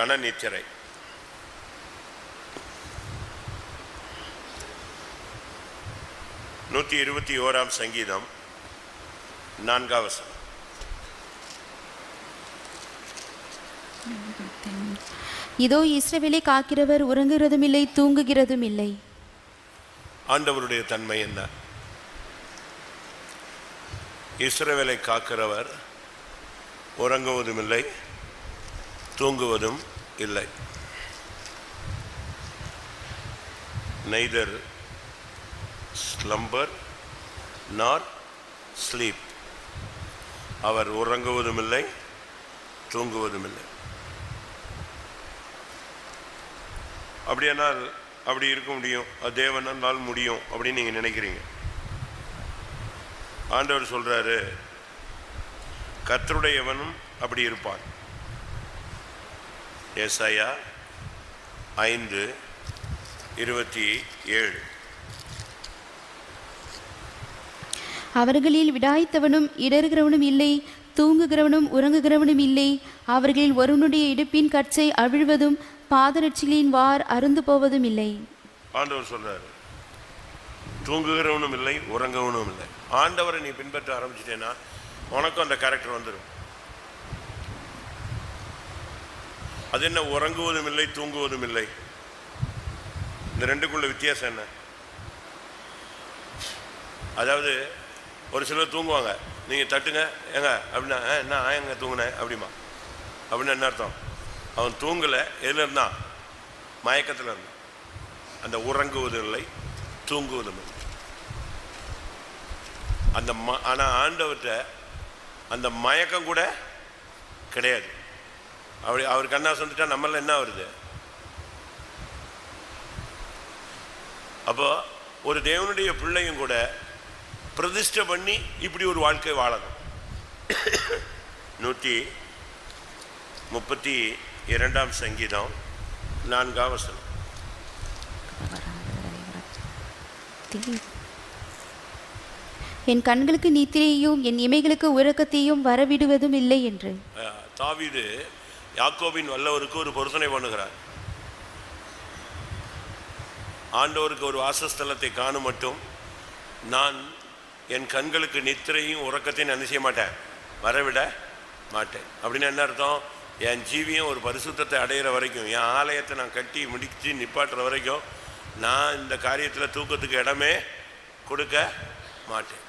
கன நித்திரை. நூற்றி 21 சங்கீதம் 4 வசனம். இதோ இஸ்ரவேலை காக்கிறவர் உறங்குகிறதும் இல்லை தூங்குகிறதும் இல்லை. ஆண்டவருடைய தன்மை என்ன? இஸ்ரவேலை காக்கிறவர் உறங்குவதும் இல்லை தூங்குவதும் இல்லை. neither slumber nor sleep. அவர் உறங்குவதும் இல்லை தூங்குவதும் இல்லை. அப்படியானால் அப்படி இருக்க முடியும், அது தேவனால் முடியும் அப்படின்னு நீங்கள் நினைக்கிறீங்க. ஆண்டவர் சொல்கிறாரு, கர்த்தருடையவனும் அப்படி இருப்பான். ஏசாயா 5:27. அவர்களில் விடாய்த்தவனும் இடறுகிறவனும் இல்லை தூங்குகிறவனும் உறங்குகிறவனும் இல்லை. அவர்களில் ஒருவனுடைய இடுப்பின் கச்சை அவிழ்வதும் பாதரட்சிகளின் வார் அருந்து போவதும் இல்லை. ஆண்டவர் சொல்றாரு, தூங்குகிறவனும் இல்லை உறங்குவனும் இல்லை. ஆண்டவரை நீ பின்பற்ற ஆரம்பிச்சிட்டேன்னா உனக்கும் அந்த கேரக்டர் வந்துடும். அது என்ன உறங்குவதும் இல்லை தூங்குவதும் இல்லை? இந்த ரெண்டுக்குள்ள வித்தியாசம் என்ன? அதாவது ஒரு சிலர் தூங்குவாங்க, நீங்கள் தட்டுங்க ஏங்க அப்படின்னா என்ன எங்க தூங்குனேன் அப்படிமா அப்படின்னு என்ன அர்த்தம்? அவன் தூங்கலை, எதில் இருந்தான்? மயக்கத்தில் இருந்தான். அந்த உறங்குவதும் இல்லை தூங்குவதும் இல்லை. அந்த ஆனால் ஆண்டவர்கிட்ட அந்த மயக்கம் கூட கிடையாது. அவர் கண்ணா வந்துட்டா நம்மள என்ன வருது? அப்போ ஒரு தேவனுடைய பிள்ளையும் கூட பிரதிஷ்டை பண்ணி இப்படி ஒரு வாழ்க்கை வாழணும். 132 சங்கீதம் 4 வசனம். என் கண்களுக்கு நித்திரையையும் என் இமைகளுக்கு உறக்கத்தையும் வரவிடுவதும் இல்லை என்று தாவீது யாக்கோபின் வல்லவருக்கு ஒரு பொருத்தனை பண்ணுகிறார். ஆண்டவருக்கு ஒரு வாசஸ்தலத்தை காணும் மட்டும் நான் என் கண்களுக்கு நித்திரையும் உறக்கத்தையும் நான் செய்ய மாட்டேன், வரவிட மாட்டேன். அப்படின்னு என்ன அர்த்தம்? என் ஜீவியம் ஒரு பரிசுத்தத்தை அடையிற வரைக்கும், என் ஆலயத்தை நான் கட்டி முடித்து நிப்பாட்டுற வரைக்கும் நான் இந்த காரியத்தில் தூக்கத்துக்கு இடமே கொடுக்க மாட்டேன்.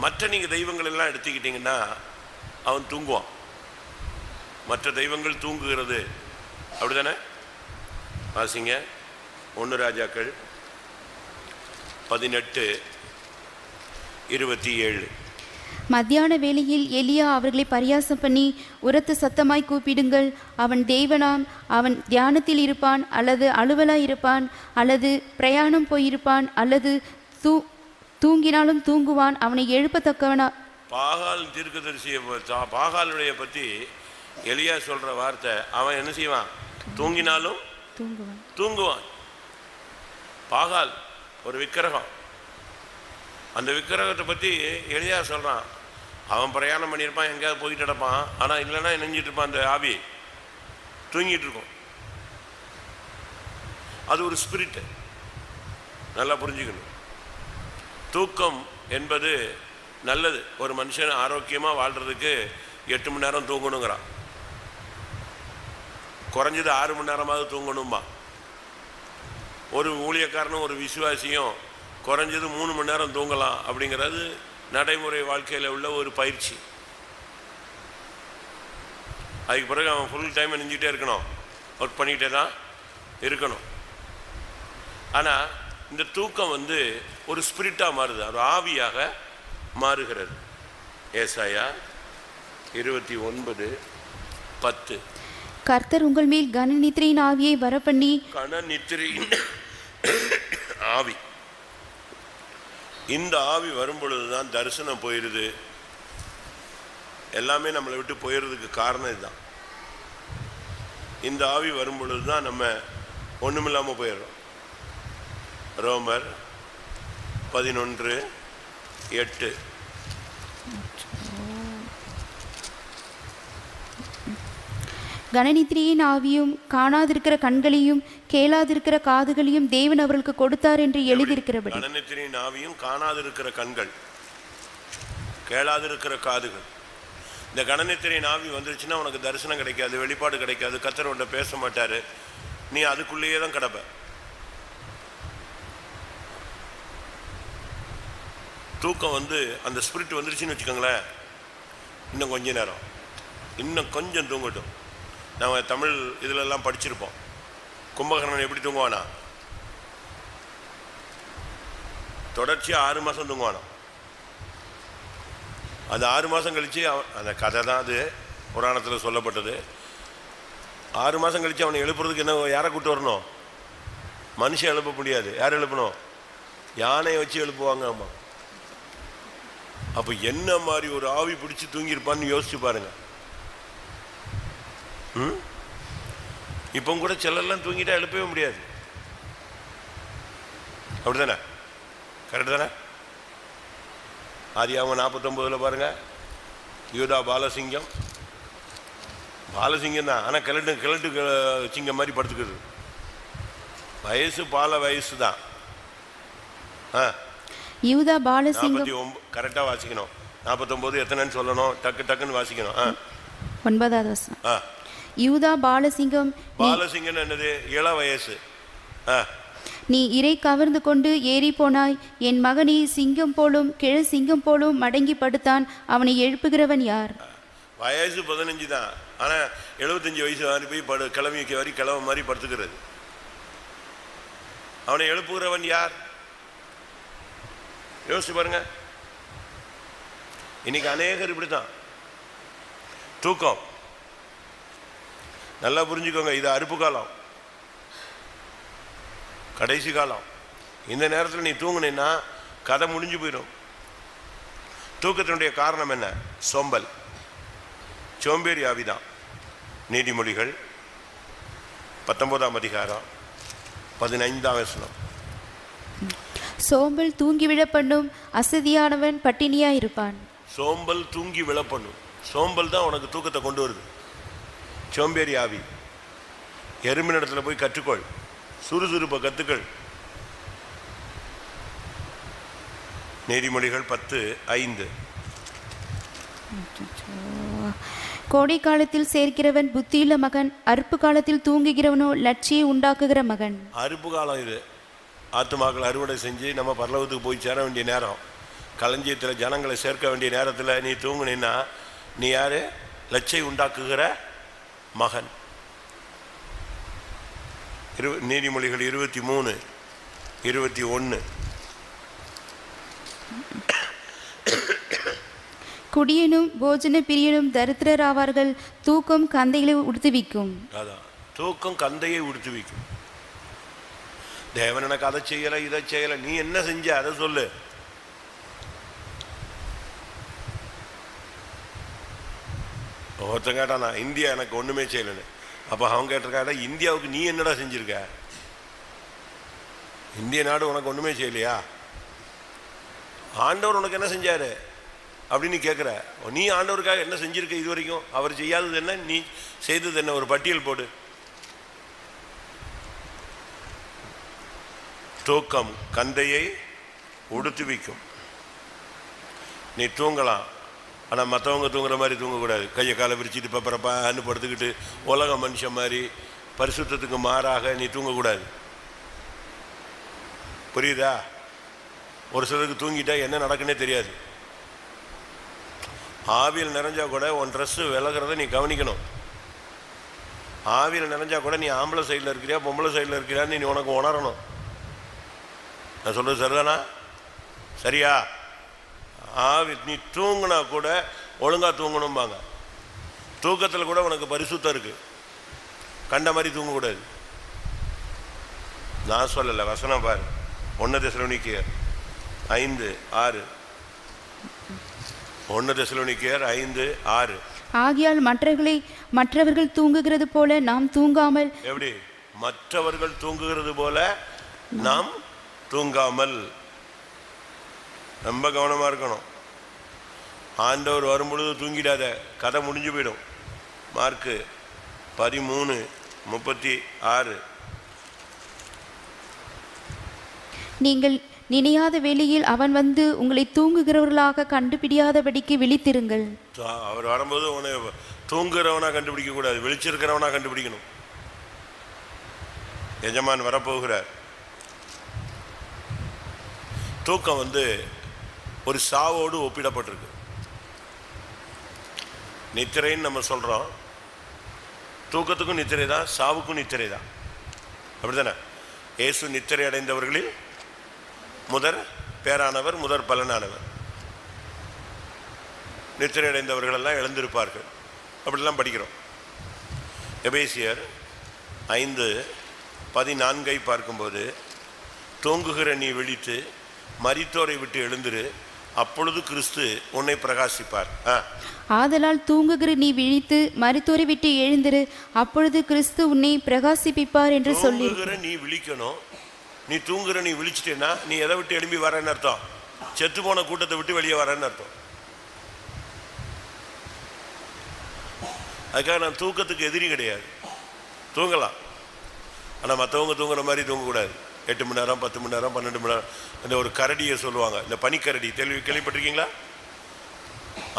மற்ற நீங்கள் தெய்வங்கள் எல்லாம் எடுத்துக்கிட்டிங்கன்னா அவன் தூங்குவான். மற்ற தெய்வங்கள் தூங்குகிறது, அப்படிதானே? வாசிங்க 1 ராஜாக்கள் 18:27. மத்தியான வேளையில் எலியா அவர்களை பரியாசம் பண்ணி உரத்த சத்தமாய் கூப்பிடுங்கள், அவன் தேவனாம், அவன் தியானத்தில் இருப்பான் அல்லது அலுவலாய் இருப்பான் அல்லது பிரயாணம் போயிருப்பான் அல்லது தூங்கினாலும் தூங்குவான், அவனை எழுப்பத்தக்கவனா. பாகால் தீர்க்கதரிசியை பாகாலுடைய பற்றி எலியா சொல்ற வார்த்தை, அவன் என்ன செய்வான்? தூங்கினாலும் தூங்குவான். பாகால் ஒரு விக்கிரகம். அந்த விக்கிரகத்தை பற்றி எலியா சொல்றான், அவன் பிரயாணம் பண்ணியிருப்பான், எங்கேயாவது போயிட்டு கிடப்பான், ஆனால் இல்லைன்னா நெஞ்சிட்டு இருப்பான், அந்த ஆவி தூங்கிட்டு இருக்கும். அது ஒரு ஸ்பிரிட், நல்லா புரிஞ்சுக்கணும். தூக்கம் என்பது நல்லது. ஒரு மனுஷன் ஆரோக்கியமாக வாழ்கிறதுக்கு 8 மணி நேரம் தூங்கணுங்கிறான். குறைஞ்சது 6 மணி நேரமாவது தூங்கணும்பா. ஒரு ஊழியக்காரனும் ஒரு விசுவாசியும் குறைஞ்சது 3 மணி நேரம் தூங்கலாம் அப்படிங்கிறது நடைமுறை வாழ்க்கையில் உள்ள ஒரு பயிற்சி. அதுக்கு பிறகு அவன் ஃபுல் டைம் நெஞ்சிட்டே இருக்கணும், ஒர்க் பண்ணிக்கிட்டே தான் இருக்கணும். ஆனால் இந்த தூக்கம் ஒரு ஸ்பிரிட்டாக மாறுது, ஒரு ஆவியாக மாறுகிறது. ஏசாயா 29:10. கர்த்தர் உங்கள் மேல் கனநித்திரையின் ஆவியை வரப்பண்ணி. கனநித்திரையின் ஆவி, இந்த ஆவி வரும் பொழுதுதான் தரிசனம் போயிடுது. எல்லாமே நம்மளை விட்டு போயிடுறதுக்கு காரணம் இதுதான். இந்த ஆவி வரும் பொழுதுதான் நம்ம ஒண்ணுமில்லாம போயிடுறோம். ரோமர் 11:8. கனநித்திரையின் ஆவியும் காணாதிருக்கிற கண்களையும் கேளாதிருக்கிற காதுகளையும் தேவன் அவர்களுக்கு கொடுத்தார் என்று எழுதியிருக்கிறபடி. கனநித்திரையின் ஆவியும் காணாதிருக்கிற கண்கள் கேளாதிருக்கிற காதுகள். இந்த கனநித்திரையின் ஆவி வந்துருச்சுன்னா உனக்கு தரிசனம் கிடைக்காது, வெளிப்பாடு கிடைக்காது, கர்த்தர் உன்னை பேச மாட்டாரு, நீ அதுக்குள்ளேயே தான் கிடப்ப. தூக்கம் அந்த ஸ்பிரிட் வந்துருச்சுன்னு வச்சுக்கோங்களேன், இன்னும் கொஞ்ச நேரம், இன்னும் கொஞ்சம் தூங்கட்டும். நம்ம தமிழ் இதிலெல்லாம் படிச்சிருப்போம், கும்பகர்ணன் எப்படி தூங்குவானா, தொடர்ச்சியாக 6 மாதம் தூங்குவானா. அது 6 மாதம் கழித்து அந்த கதை தான் அது புராணத்தில் சொல்லப்பட்டது. 6 மாதம் கழித்து அவனை எழுப்புறதுக்கு என்ன, யாரை கூப்பிட்டு வரணும்? மனுஷன் எழுப்ப முடியாது. யார் எழுப்பணும்? யானையை வச்சு எழுப்புவாங்க. ஆமாம். அப்போ என்ன மாதிரி ஒரு ஆவி பிடிச்சி தூங்கியிருப்பான்னு யோசிச்சு பாருங்க. இப்போ கூட செல்லெல்லாம் தூங்கிட்டா எழுப்பவே முடியாது. அப்படிதானே? கரெக்டு தானே? ஆதியாகமம் 49 பாருங்க, யூதா பாலசிங்கம் தான், ஆனால் கிழட்டு சிங்கம் மாதிரி படுத்துக்கிறது. வயசு வயசு தான். யூதா பாலசிங்கம் கரெக்டாக வாசிக்கணும். 49 எத்தனைன்னு சொல்லணும், டக்குன்னு வாசிக்கணும். 9வது வசனம். யூதா பாலசிங்கம் என்னது? இள வயசு. நீ இறை கவர்ந்து கொண்டு ஏறி போனாய், என் மகனே சிங்கம் போலும் கிழ சிங்கம் போலும் மடங்கி படுத்தான், அவனை எழுப்புகிறவன் யார்? வயசு 15 தான், ஆனா 75 வயசு மாதிரி போய் கிளம்பி கிளம்ப மாதிரி படுத்துக்கிறது. அவனை எழுப்புகிறவன் யார்? யோசிச்சு பாருங்க. இன்னைக்கு அநேகர் இப்படித்தான். தூக்கம் நல்லா புரிஞ்சுக்கோங்க, இது அறுப்பு காலம், கடைசி காலம். இந்த நேரத்தில் நீ தூங்குனா கதை முடிஞ்சு போயிடும். தூக்கத்தினுடைய காரணம் என்ன? சோம்பல், சோம்பேறி ஆவிதான். நீதிமொழிகள் 19ஆம் அதிகாரம் 15ஆம் வசனம். சோம்பல் தூங்கி விழ பண்ணும், அசதியானவன் பட்டினியா இருப்பான். சோம்பல் தூங்கி விழ பண்ணும். சோம்பல் தான் உனக்கு தூக்கத்தை கொண்டு வருது. சோம்பேறி ஆவி. எறும்பினிடத்துல போய் கற்றுக்கொள், சுறுசுறுப்பை கத்துக்கள். நீதிமொழிகள் 10:5. கோடை காலத்தில் சேர்க்கிறவன் புத்தியுள்ள மகன், அறுப்பு காலத்தில் தூங்குகிறவனோ லட்சியை உண்டாக்குகிற மகன். அறுப்பு காலம் இது. ஆத்துமாக்கள் அறுவடை செஞ்சு நம்ம பரலோகத்துக்கு போய் சேர வேண்டிய நேரம், களஞ்சியத்தில் ஜனங்களை சேர்க்க வேண்டிய நேரத்தில் நீ தூங்குனா நீ யாரு? லட்சியை உண்டாக்குகிற மகன். நீதிமொழிகள் 23:21. குடியனும் போஜன பிரியனும் தரித்திரராவார்கள், தூக்கம் கந்தைகளை உடுத்துவிக்கும். அதான், தூக்கம் கந்தையை உடுத்துவிக்கும். தேவன் எனக்கு அதை செய்யலை இதை செய்யலை, நீ என்ன செஞ்ச அதை சொல்லு. ஒருத்தன் கேட்டானா இந்தியா எனக்கு ஒண்ணுமே செய்யலன்னு. அப்ப அவன் கேட்டிருக்காடா இந்தியாவுக்கு நீ என்னடா செஞ்சிருக்க? இந்திய நாடு உனக்கு ஒண்ணுமே செய்யலையா? ஆண்டவர் உனக்கு என்ன செஞ்சாரு அப்படின்னு கேட்குற. நீ ஆண்டவருக்காக என்ன செஞ்சிருக்க இது வரைக்கும்? அவர் செய்யாதது என்ன, நீ செய்தது என்ன? ஒரு பட்டியல் போடு. தூக்கம் கந்தையை உடுத்துவிக்கும். நீ தூங்கலாம், ஆனால் மற்றவங்க தூங்குற மாதிரி தூங்கக்கூடாது. கையை காலை விரிச்சிட்டு பப்பரப்பான்னு படுத்துக்கிட்டு உலக மனுஷன் மாதிரி பரிசுத்தத்துக்கு மாறாக நீ தூங்கக்கூடாது. புரியுதா? ஒரு சிலருக்கு தூங்கிட்டா என்ன நடக்குன்னே தெரியாது. ஆவியில் நிறைஞ்சா கூட உன் ட்ரெஸ்ஸு விலகிறத நீ கவனிக்கணும். ஆவியில் நிறைஞ்சா கூட நீ ஆம்பளை சைடில் இருக்கிறியா பொம்பளை சைடில் இருக்கிறியான்னு நீ உனக்கு உணரணும். நான் சொல்கிறது சரிதானா? சரியா? ஆவி நீ தூங்கினா கூட ஒழுங்காக தூங்கணும்பாங்க. தூக்கத்தில் கூட உனக்கு பரிசுத்தம் இருக்குது, கண்ட மாதிரி தூங்கக்கூடாது. நான் சொல்லலை, வசனம் பாரு. 1 தெசலோனிக்கேயர் 5:6. 1 தெசலோனிக்கேயர் 5:6. ஆகையால் மற்றவர்கள் தூங்குகிறது போல நாம் தூங்காமல். எப்படி? மற்றவர்கள் தூங்குகிறது போல நாம் தூங்காமல். ரொம்ப கவனமா இருக்கணும். ஆண்டவர் வரும்பொழுது தூங்கிடாத, கதை முடிஞ்சு போயிடும். மார்க்கு 13:36. நீங்கள் நினையாத வேளையில் அவன் வந்து உங்களை தூங்குகிறவர்களாக கண்டுபிடியாதபடிக்கு விழித்திருங்கள். அவர் வரும்போது உன்னை தூங்குறவனா கண்டுபிடிக்க கூடாது, விழிச்சிருக்கிறவனா கண்டுபிடிக்கணும். எஜமான் வரப்போகிறார். தூக்கம் ஒரு சாவோடு ஒப்பிடப்பட்டிருக்கு. நித்திரைன்னு நம்ம சொல்றோம், தூக்கத்துக்கும் நித்திரை தான், சாவுக்கும் நித்திரை தான். அப்படித்தானே? இயேசு நித்திரை அடைந்தவர்களில் முதற் பேரானவர், முதற் பலனானவர். நித்திரை அடைந்தவர்கள் எல்லாம் எழுந்திருப்பார்கள், அப்படிலாம் படிக்கிறோம். எபேசியர் 5:14 பார்க்கும்போது, தூங்குகிற நீ விழித்து மரித்தோரை விட்டு எழுந்திரு, அப்பொழுது கிறிஸ்து உன்னை பிரகாசிப்பார். ஆதலால் தூங்குகிற நீ விழித்து மரித்தோரை விட்டு எழுந்திரு, அப்பொழுது கிறிஸ்து உன்னை பிரகாசிப்பிப்பார் என்று சொல்லி. நீ விழிக்கணும். நீ தூங்குற நீ விழிச்சிட்டேன்னா நீ எதை விட்டு எழும்பி வரேன்னு அர்த்தம்? செத்து போன கூட்டத்தை விட்டு வெளியே வரேன்னு அர்த்தம். அதுக்காக நான் தூக்கத்துக்கு எதிரி கிடையாது, தூங்கலாம். ஆனால் மற்றவங்க தூங்குற மாதிரி தூங்கக்கூடாது. 8 மணி நேரம், 10 மணி நேரம், 12 மணி நேரம். இந்த ஒரு கரடியை சொல்லுவாங்க, இந்த பனிக்கரடி, கேள்விப்பட்டிருக்கீங்களா?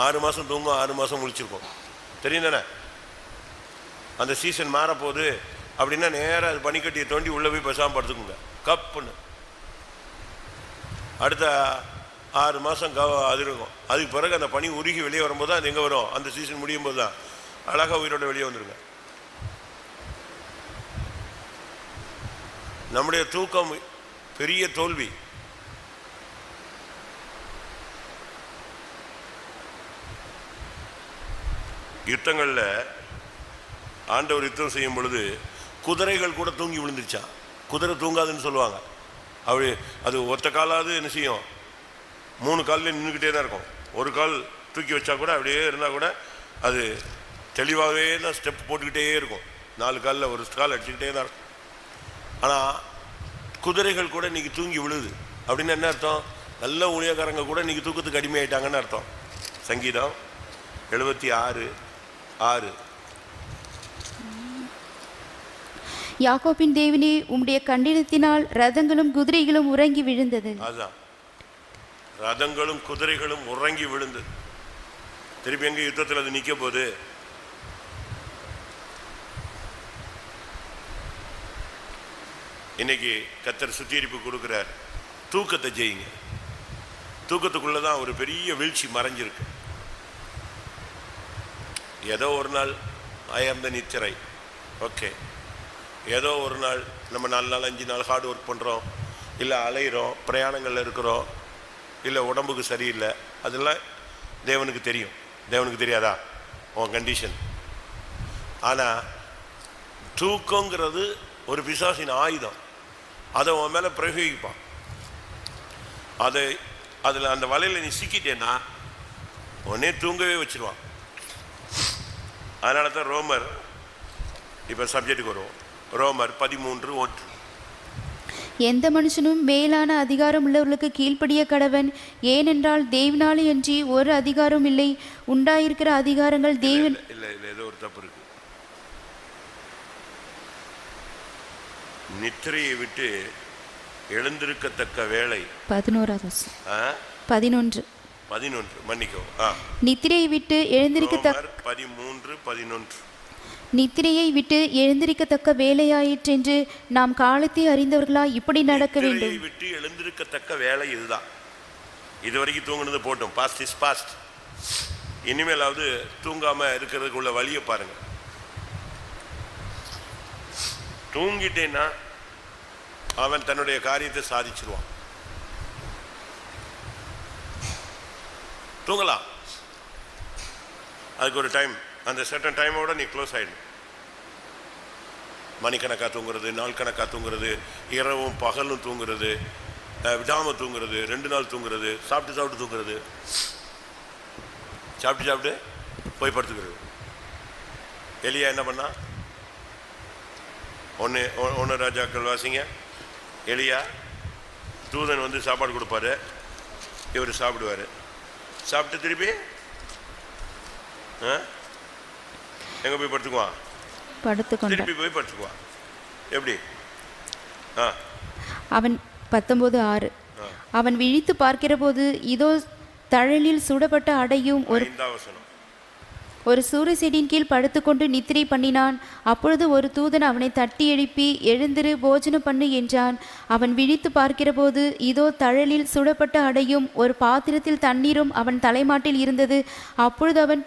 6 மாதம் தூங்கும், 6 மாதம் முழிச்சிருக்கோம். தெரியும் தானே? அந்த சீசன் மாறப்போகுது அப்படின்னா நேராக அது பனிக்கட்டியை தோண்டி உள்ளே போய் பேசாமல் படுத்துக்குங்க, கப்புன்னு. அடுத்த 6 மாதம் அது இருக்கும். அதுக்கு பிறகு அந்த பனி உருகி வெளியே வரும்போது தான் அது எங்கே வரும்? அந்த சீசன் முடியும் போது தான் அழகாக உயிரோட வெளியே வந்துருங்க. நம்முடைய தூக்கம் பெரிய தோல்வி. யுத்தங்களில் ஆண்டவர் யுத்தம் செய்யும் பொழுது குதிரைகள் கூட தூங்கி விழுந்துருச்சான். குதிரை தூங்காதுன்னு சொல்லுவாங்க. அப்படி அது ஒத்த காலாவது என்ன செய்யும்? 3 காலில் நின்றுக்கிட்டே தான் இருக்கும். ஒரு கால் தூக்கி வச்சா கூட அப்படியே இருந்தால் கூட அது தெளிவாகவே தான் ஸ்டெப் போட்டுக்கிட்டே இருக்கும். 4 காலில் ஒரு கால் அடிச்சுக்கிட்டே தான் இருக்கும். ஆனால் குதிரைகள் கூட இன்னைக்கு தூங்கி விழுது. அப்படின்னு என்ன அர்த்தம்? நல்ல ஊழியக்காரங்க கூட இன்னைக்கு தூக்கத்துக்கு அடிமையாயிட்டாங்கன்னு அர்த்தம். சங்கீதம் 76:6. யாக்கோபின் தேவனே, உம்முடைய கண்டினத்தினால் ரதங்களும் குதிரைகளும் உறங்கி விழுந்தது. அதான், ரதங்களும் குதிரைகளும் உறங்கி விழுந்தது. திருப்பி எங்க யுத்தத்தில் அது நிற்க போகுது? இன்னைக்கு கர்த்தர் சுத்திகரிப்பு கொடுக்கிறார். தூக்கத்தை ஜெயிங்க. தூக்கத்துக்குள்ளதான் ஒரு பெரிய வீழ்ச்சி மறைஞ்சிருக்கு. ஏதோ ஒரு நாள் அயர்ந்த நித்திரை, ஓகே. ஏதோ ஒரு நாள் நம்ம 4 நாள் 5 நாள் ஹார்ட் ஒர்க் பண்ணுறோம், இல்லை அலைகிறோம், பிரயாணங்களில் இருக்கிறோம், இல்லை உடம்புக்கு சரியில்லை, அதெல்லாம் தேவனுக்கு தெரியும். தேவனுக்கு தெரியாதா உன் கண்டிஷன்? ஆனால் தூக்கங்கிறது ஒரு பிசாசின் ஆயுதம். அதை உன் மேலே பிரயோகிப்பான். அதில் அந்த வலையில் நீ சிக்கிட்டேன்னா உடனே தூங்கவே வச்சிருவான். அதனால தான் ரோமர், இப்போ சப்ஜெக்டுக்கு வருவோம், ரோமர் 13:1. எந்த மனுஷனும் மேலான அதிகாரம் உள்ளவர்களுக்கு கீழ்ப்படிய கடவன், ஏனென்றால் தேவனாலே அன்றி ஒரு அதிகாரம் இல்லை. உண்டாயிருக்கிற அதிகாரங்கள் தேவன். இல்லை, ஏதோ ஒரு தப்பு இருக்கு. நித்திரையை விட்டு எழுந்திருக்கத்தக்க வேலை 11 மன்னிக்கவும். நித்திரையை விட்டு எழுந்திருக்கத்தக்க 13:11. நித்திரையை விட்டு எழுந்திருக்கத்தக்க வேலையாயிற்றென்று நாம் காலத்தை அறிந்தவர்களாய் இப்படி நடக்க வேண்டும். விட்டு எழுந்திருக்கத்தக்க வேலை இதுதான். இதுவரைக்கும் தூங்குனது போட்டும், பாஸ்ட் இஸ் பாஸ்ட். இனிமேலாவது தூங்காம இருக்கிறதுக்குள்ள வழியை பாருங்க. தூங்கிட்டேன்னா அவன் தன்னுடைய காரியத்தை சாதிச்சிருவான். தூங்கலாம், அதுக்கு ஒரு டைம், அந்த சர்டன் டைமோட நீ க்ளோஸ் ஆயிடும். மணிக்கணக்காக தூங்குறது, நாள் கணக்காக தூங்குறது, இரவும் பகலும் தூங்குறது, விடாமல் தூங்குறது, 2 நாள் தூங்குறது, சாப்பிட்டு தூங்குறது, சாப்பிட்டு போய் படுத்துக்கிறது. எலியா என்ன பண்ணா? 1 ராஜாக்கள் வாசிங்க. எலியா தூதன் வந்து சாப்பாடு கொடுப்பாரு, இவர் சாப்பிடுவார். சாப்பிட்டு திருப்பி எங்கே போய் படுத்துக்குவான்? படுத்துக்கொண்டான். திருப்பி போய் படுத்துக்குவான். எப்படி? அவன் 19:6 அவன் விழித்து பார்க்கிறபோது இதோ தழலில் சுடப்பட்ட அடையும் ஒரு சூரிய செடியின் கீழ் படுத்துக்கொண்டு நித்திரை பண்ணினான். அப்பொழுது ஒரு தூதன் அவனை தட்டி எழுப்பி, எழுந்திரு, போஜனம் பண்ணு என்றான். அவன் விழித்து பார்க்கிறபோது இதோ தழலில் சுடப்பட்ட அடையும் ஒரு பாத்திரத்தில் தண்ணீரும் அவன் தலைமாட்டில் இருந்தது. அப்பொழுது அவன்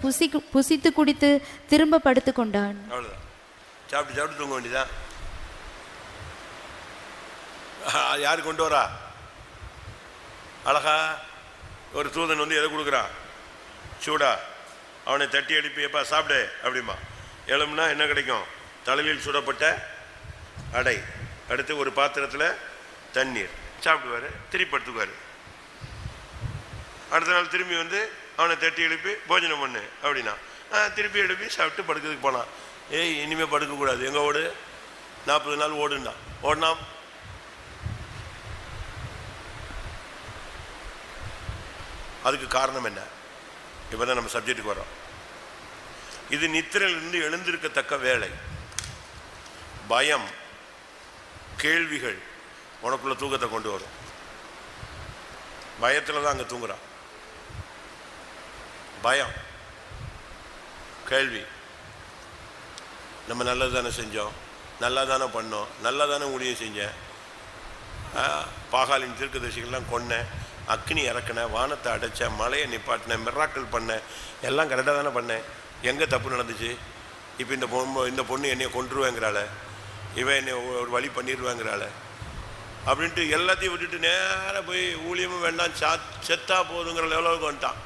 புசித்து குடித்து திரும்ப படுத்து கொண்டான். சாப்பிட்டு தூங்க வேண்டியதான். யாரு கொண்டு வரா? அழகா ஒரு தூதன் வந்து எதை கொடுக்குறான்? சூடா. அவனை தட்டி எழுப்பி, எப்பா சாப்பிடு அப்படிமா. எழும்னா என்ன கிடைக்கும்? தலையில் சுடப்பட்ட அடை, அடுத்து ஒரு பாத்திரத்தில் தண்ணீர். சாப்பிடுவார், திருப்பி படுத்துக்குவார். அடுத்த நாள் திரும்பி வந்து அவனை தட்டி எழுப்பி போஜனம் பண்ணு அப்படின்னா திருப்பி எழுப்பி சாப்பிட்டு படுக்கிறதுக்கு போனான். ஏய், இனிமேல் படுக்கக்கூடாது, எங்கே ஓடு? 40 நாள் ஓடுனா. ஓடினா அதுக்கு காரணம் என்ன? இப்போ தான் நம்ம சப்ஜெக்டுக்கு வரோம். இது நித்திரையிலிருந்து எழுந்திருக்கத்தக்க வேலை. பயம், கேள்விகள் உனக்குள்ள தூக்கத்தை கொண்டு வரும். பயத்தில் தான் அங்கே தூங்குறான். பயம், கேள்வி. நம்ம நல்லது தானே செஞ்சோம், நல்லா தானே பண்ணோம், நல்லா தானே ஊழியம் செஞ்சேன், பாகாலின் தீர்க்கதரிசிகள்லாம் கொன்னேன், அக்னி இறக்குனேன், வானத்தை அடைச்சேன், மலையை நிப்பாட்டினேன், மிராக்கள் பண்ணேன், எல்லாம் கரெக்டாக தானே பண்ணேன், எங்கே தப்பு நடந்துச்சு? இப்போ இந்த பொண்ணு என்னையை கொன்றுவேங்கிறாள், இவன் என்னை ஒரு வழி பண்ணிடுவேங்கிறாள் அப்படின்ட்டு எல்லாத்தையும் விட்டுட்டு நேராக போய் ஊழியமும் வேண்டாம், செத்தா போதுங்கிற லெவலுக்கு வந்துட்டான்.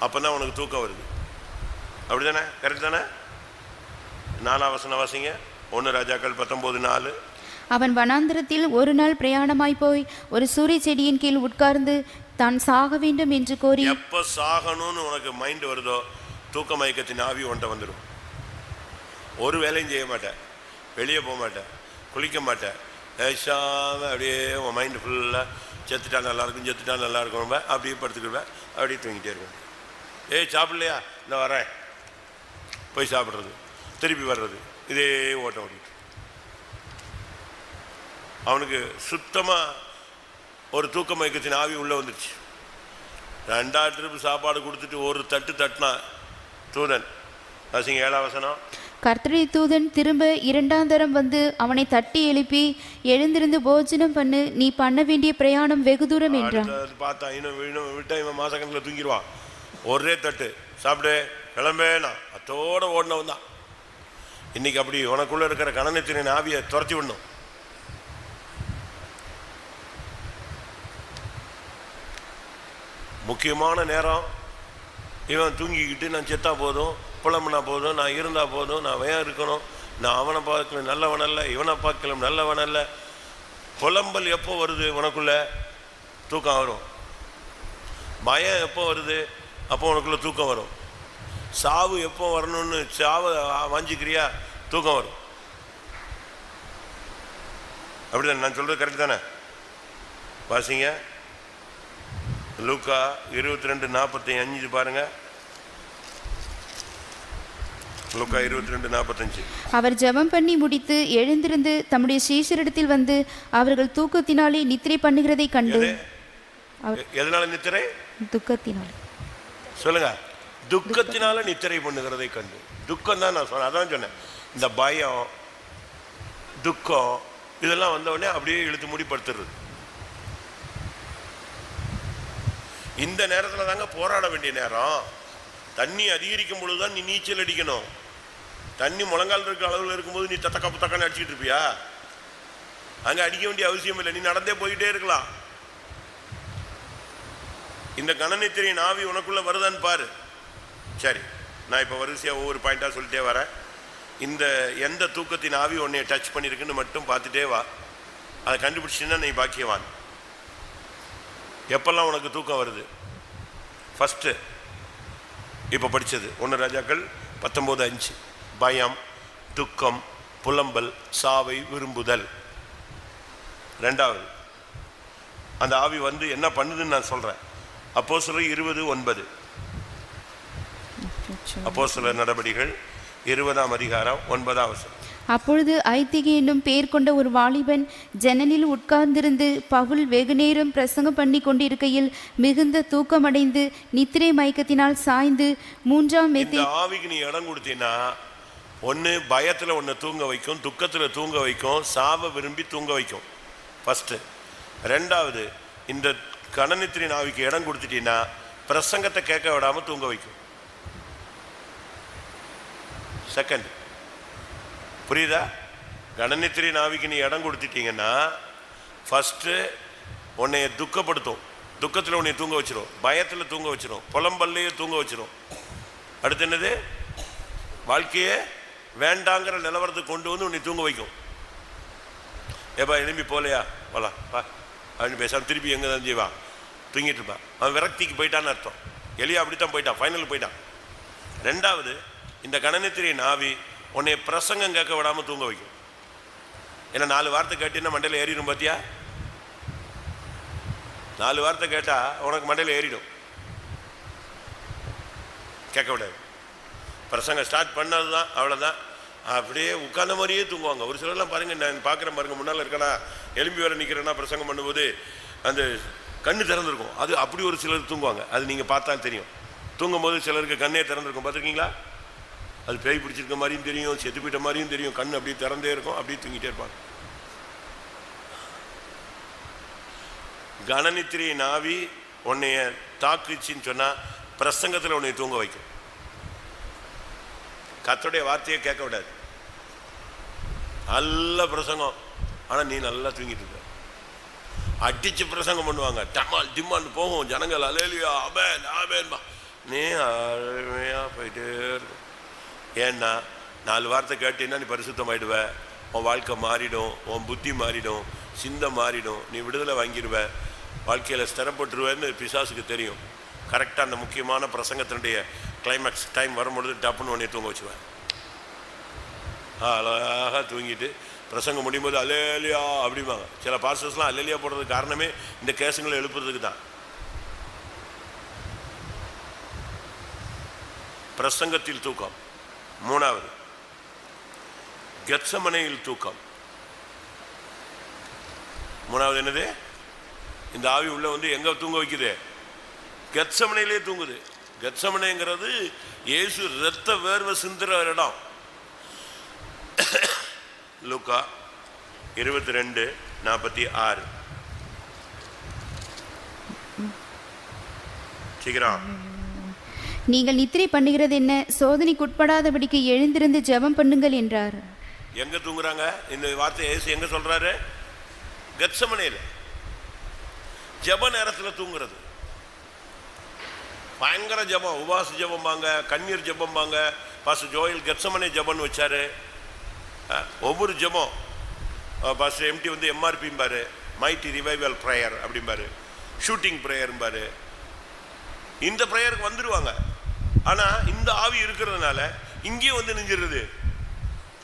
அப்போ தான் உனக்கு தூக்கம் வருது. அப்படி தானே? கரெக்ட் தானே? 4ஆம் வசனம் வாசிங்க. 1 ராஜாக்கள் 19:4. அவன் வனாந்திரத்தில் ஒரு நாள் பிரயாணமாய் போய் ஒரு சூரிய செடியின் கீழ் உட்கார்ந்து தான் சாக வேண்டும் என்று கோரி. எப்ப சாகணும்னு உனக்கு மைண்ட் வருதோ தூக்க மயக்கத்தின் ஆவி ஒன்றை வந்துடும். ஒரு வேலையும் செய்ய மாட்டேன், வெளியே போக மாட்டேன், குளிக்க மாட்டேன், லேசாக அப்படியே உன் மைண்டு ஃபுல்லாக செத்துட்டா நல்லாயிருக்கும், செத்துட்டா நல்லா இருக்கும், அப்படியே படுத்துக்கிடுவேன், அப்படியே தூங்கிட்டே இருக்கேன். ஏய், சாப்பிட்லையா? இந்த வரேன், போய் சாப்பிட்றது, திருப்பி வர்றது, இதே ஓட்டம் ஓடிட்டு. அவனுக்கு சுத்தமாக ஒரு தூக்க மயக்கத்தின் ஆவி உள்ளே வந்துடுச்சு. 2ஆவது ட்ரிப்பு சாப்பாடு கொடுத்துட்டு ஒரு தட்டு தட்டினா தூதன். வாசிங்க 7ஆம் வசனம். கர்த்தருடைய தூதன் திரும்ப 2ஆம் தரம் வந்து அவனை தட்டி எழுப்பி, எழுந்திருந்து போஜனம் பண்ணு, நீ பண்ண வேண்டிய பிரயாணம் வெகு தூரம் என்றான். பார்த்தா இன்னும் விட்டா இவன் மாசக்கணக்கில் தூங்கிடுவான். ஒரே தட்டு சாப்பிடு, கிளம்பேனா அத்தோட ஓடினவன் தான். இன்னைக்கு அப்படி உனக்குள்ள இருக்கிற கணனத்தின் ஆவியை துரத்தி விடணும். முக்கியமான நேரம் இவன் தூங்கிக்கிட்டு நான் செத்தா போதும், புலம்புனா போதும், நான் இருந்தா போதும், நான் ஏன் இருக்கணும், நான் அவனை பார்க்கல நல்லவன் அல்ல, இவனை பார்க்கல நல்லவன் அல்ல. புலம்பல் எப்போ வருது உனக்குள்ள? தூக்கம் வரும். பயம் எப்போ வருது? அப்போ உனக்குள்ள தூக்கம் வரும். சாவு எப்போ வரணும்னு சாவை வாஞ்சிக்கிறியா? தூக்கம் வரும். அப்படிதான் நான் சொல்றது கரெக்ட் தானே? வாசிங்க லூக்கா 22:45 பாருங்க. லூக்கா 22:45. அவர் ஜெபம் பண்ணி முடித்து எழுந்திருந்து தம்முடைய சீஷரிடத்தில் வந்து அவர்கள் தூக்கத்தினாலே நித்திரை பண்ணுகிறதை கண்டு. எதனால நித்திரை? துக்கத்தினால. சொல்லுங்க. துக்கத்தினால நித்திரை பண்ணுகிறதை கண்டு. துக்கம் தான் நான் சொன்னேன், அதான் சொன்னேன். இந்த பயம், துக்கம் இதெல்லாம் வந்த உடனே அப்படியே இழுத்து மூடி படுத்துறது. இந்த நேரத்தில் தாங்க போராட வேண்டிய நேரம். தண்ணி அதிகரிக்கும் பொழுதுதான் நீ நீச்சல் அடிக்கணும். தண்ணி முழங்கால் இருக்கிற அளவில் இருக்கும்போது நீ தக்கான்னு அடிச்சுட்டு இருப்பியா? அங்கே அடிக்க வேண்டிய அவசியம் இல்லை, நீ நடந்தே போயிட்டே இருக்கலாம். இந்த கணனித்திரையின் ஆவி உனக்குள்ள வருதான்னு பாரு. சரி, நான் இப்போ வரிசையாக ஒவ்வொரு பாயிண்டாக சொல்லிட்டே வரேன். இந்த எந்த தூக்கத்தின் ஆவி உன்னைய டச் பண்ணியிருக்குன்னு மட்டும் பார்த்துட்டே வா. அதை கண்டுபிடிச்சின்னா நீ பாக்கியவான். எப்பெல்லாம் உனக்கு தூக்கம் வருது? ஃபஸ்ட்டு இப்போ படித்தது 1 ராஜாக்கள் 19:5. பயம், துக்கம், புலம்பல், சாவை விரும்புதல். 2வது அந்த ஆவி வந்து என்ன பண்ணுதுன்னு நான் சொல்கிறேன். அப்போஸ்தலர் 20:9. அப்போஸ்தலர் நடபடிகள் 20ஆம் அதிகாரம் 9ஆம் வசனம். அப்பொழுது ஐத்திகை என்னும் பெயர் கொண்ட ஒரு வாலிபன் ஜன்னலில் உட்கார்ந்திருந்து பவுல் வெகுநேரம் பிரசங்கம் பண்ணி கொண்டிருக்கையில் மிகுந்த தூக்கமடைந்து நித்திரை மயக்கத்தினால் சாய்ந்து 3ஆம் இந்த ஆவிக்கு நீ இடம் கொடுத்தீன்னா ஒன்று பயத்தில் ஒன்று தூங்க வைக்கும், துக்கத்தில் தூங்க வைக்கும், சாவ விரும்பி தூங்க வைக்கும் ஃபஸ்ட்டு. ரெண்டாவது, இந்த கணநித்திரின் ஆவிக்கு இடம் கொடுத்துட்டீங்கன்னா பிரசங்கத்தை கேட்க விடாமல் தூங்க வைக்கும். செகண்ட், புரியுதா? கணநித்திரின் ஆவிக்கு நீ இடம் கொடுத்துட்டீங்கன்னா ஃபஸ்ட்டு உன்னைய துக்கப்படுத்தும், துக்கத்தில் உன்னை தூங்க வச்சிரும், பயத்தில் தூங்க வச்சிரும், புலம்பல்லையே தூங்க வச்சிரும். அடுத்து என்னது? வாழ்க்கையே வேண்டாங்கிற நிலவரத்துக்கு கொண்டு வந்து உன்னை தூங்க வைக்கும். ஏப்பா எழும்பி போலையா, வா வா அப்படின்னு பேசாம திருப்பி எங்கே தான் செய்வான், தூங்கிட்டு இருப்பான். அவன் விரக்திக்கு போயிட்டான்னு அர்த்தம். எலியா அப்படித்தான் போயிட்டான், ஃபைனலுக்கு போயிட்டான். ரெண்டாவது, இந்த கணநித்திரியின் ஆவி உன்னை பிரசங்கம் கேட்க விடாமல் தூங்க வைக்கும். ஏன்னா 4 வார்த்தை கேட்டீங்கன்னா மண்டையில் ஏறிடும். பார்த்தியா, 4 வார்த்தை கேட்டால் உனக்கு மண்டையில் ஏறிடும், கேட்க விடாது. பிரசங்கம் ஸ்டார்ட் பண்ணது தான், அவ்வளோதான். அப்படியே உட்கார்ந்த மாதிரியே தூங்குவாங்க. ஒரு சிலர்லாம் பாருங்கள், நான் பார்க்குறேன் பாருங்கள், முன்னால் இருக்கனா எலும்பி வர நிற்கிறேன்னா பிரசங்கம் பண்ணும்போது அந்த கண்ணு திறந்துருக்கும். அது அப்படி ஒரு சிலர் தூங்குவாங்க. அது நீங்கள் பார்த்தா தெரியும். தூங்கும் போது சிலருக்கு கண்ணே திறந்துருக்கும், பார்த்துருக்கீங்களா? அது பேய் பிடிச்சிருக்க மாதிரியும் தெரியும், செத்து போயிட்ட மாதிரியும் தெரியும். கண் அப்படியே திறந்தே இருக்கும், அப்படியே தூங்கிட்டே இருப்பாங்க. கணநித்திரியின் ஆவி உன்னைய தாக்குச்சின்னு சொன்னால் பிரசங்கத்தில் உன்னை தூங்க வைக்கும். கர்த்தருடைய வார்த்தையை கேட்க விடாது. நல்ல பிரசங்கம், ஆனால் நீ நல்லா தூங்கிட்டு இருக்க. அடிச்சு பிரசங்கம் பண்ணுவாங்க, டமால் டிமான்னு போகும், ஜனங்கள் அலேலியா ஆமென் ஆமென்பா, நீ அருமையாக போயிட்டே இருக்கும். ஏன்னா 4 வார்த்தை கேட்டீங்கன்னா நீ பரிசுத்தம் ஆயிடுவ, உன் வாழ்க்கை மாறிடும், உன் புத்தி மாறிடும், சிந்தை மாறிடும், நீ விடுதலை வாங்கிடுவ, வாழ்க்கையில் ஸ்திரப்பட்டுருவேன்னு பிசாசுக்கு தெரியும். கரெக்டாக அந்த முக்கியமான பிரசங்கத்தினுடைய கிளைமேக்ஸ் டைம் வரும்பொழுது டப்புன்னு உடனே தூங்க வச்சுவேன். அழகாக தூங்கிட்டு பிரசங்கம் முடியும் போது அல்லேலியா அப்படிம்பாங்க. சில பாஸ்டர்ஸ்லாம் அல்லேலியா போடுறதுக்கு காரணமே இந்த கேசுங்களை எழுப்புறதுக்கு தான். பிரசங்கத்தில் தூக்கம். 3வது, கெத்சமனேயில் தூக்கம். 3வது என்னது? இந்த ஆவி உள்ள வந்து எங்க தூங்க வைக்குது? கெத்சமனையிலே தூங்குது. கெத்சமனைங்கிறது இயேசு இரத்த வேர்வை சிந்துற இடம். லூக்கா 22:46. சீக்கிரம். நீங்கள் நித்திரை பண்ணுகிறது என்ன? சோதனைக்குட்படாதபடிக்கு எழுந்திருந்து ஜெபம் பண்ணுங்கள் என்றார். எங்க தூங்குறாங்க? இந்த வார்த்தை இயேசு எங்க சொல்றாரு? கெத்சமனையில. ஜெப நேரத்தில் தூங்குறது. பயங்கர ஜபம், உபாச ஜபம்பாங்க, கண்ணீர் ஜபம்பாங்க. பாஸ்டர் ஜோயல் கெத்சமனே ஜபம்னு வச்சாரு. ஒவ்வொரு ஜபம் பாஸ்டர் எம்டி வந்து எம்ஆர்பிம்பாரு, மைட்டி ரிவைவல் ப்ரேயர் அப்படிம்பாரு, ஷூட்டிங் ப்ரேயர்பாரு. இந்த ப்ரேயருக்கு வந்துடுவாங்க. ஆனால் இந்த ஆவி இருக்கிறதுனால இங்கேயும் வந்து நெஞ்சிடுறது,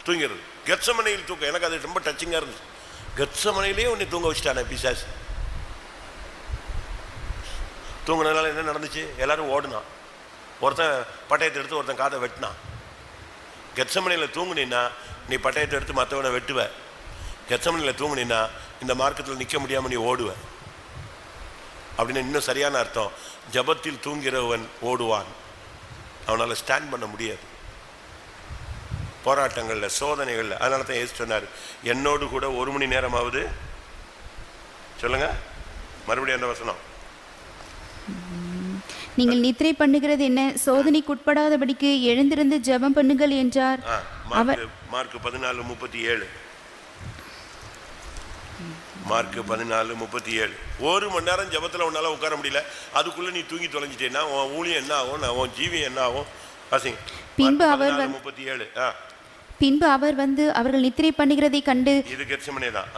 தூங்கிறது. கெத்சமனையில் தூக்கம். எனக்கு அது ரொம்ப டச்சிங்காக இருந்துச்சு. கெத்சமனையிலேயே உன்னை தூங்க வச்சுட்டானே பிசாசு. தூங்கினதுனால என்ன நடந்துச்சு? எல்லாரும் ஓடுனான். ஒருத்தன் பட்டயத்தை எடுத்து ஒருத்தன் காதை வெட்டினான். கெத்சமனையில் தூங்குனீன்னா நீ பட்டயத்தை எடுத்து மற்றவனை வெட்டுவ. கெத்சமனையில் தூங்குனீன்னா இந்த மார்க்கத்தில் நிற்க முடியாமல் நீ ஓடுவ. அப்படின்னு இன்னும் சரியான அர்த்தம். ஜபத்தில் தூங்கிறவன் ஓடுவான், அவனால் ஸ்டாண்ட் பண்ண முடியாது போராட்டங்களில், சோதனைகளில். அதனால தான் ஏசு சொன்னார், என்னோடு கூட 1 மணி நேரமாவது. சொல்லுங்க மறுபடியும் அந்த வசனம். நீங்கள் நித்திரை பண்ணுகிறது என்ன? சோதனைக்குட்படாதபடிக்கு எழுந்திருந்து ஜெபம் பண்ணுங்கள் என்றார். மார்க் 14:37. மார்க் 14:37. 1 மணி நேரம் ஜபத்தில் உன்னால உட்கார முடியல, அதுக்குள்ள நீ தூங்கி தொலைஞ்சிட்டேன்னா உன் ஊழியம் என்ன ஆகும்? உன் ஜீவியம் என்ன ஆகும்? வாசிங்க. பின்பு அவர் வந்து அவர்கள் நித்திரை பண்ணுகிறதை கண்டு, இது கெத்செமனே தான்,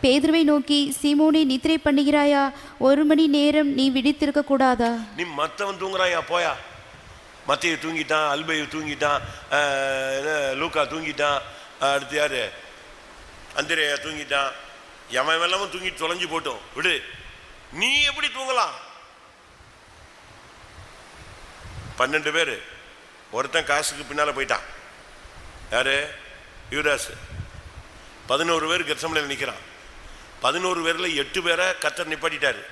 பேதுருவை நோக்கி, சீமோனே நித்திரை பண்ணுகிறாயா? 1 மணி நேரம் நீ விழித்திருக்க கூடாதா? நீ மற்றவன் தூங்குறாயா? போயா. மத்திய தூங்கிட்டான், அல்பையை தூங்கிட்டான், லூக்கா தூங்கிட்டான், அடுத்து யாரு? அந்திரேயா தூங்கிட்டான். எவன் எல்லாமும் தூங்கிட்டு தொலைஞ்சு போட்டோம், விடு. நீ எப்படி தூங்கலாம்? 12 பேர். ஒருத்தன் காசுக்கு பின்னால போயிட்டான், யாரு? யூதாஸ். 11 பேர் கெத்செமனேல நிற்கிறான். 11 பேரில் 8 பேரை கர்த்தர் நிப்பாட்டிட்டாரு.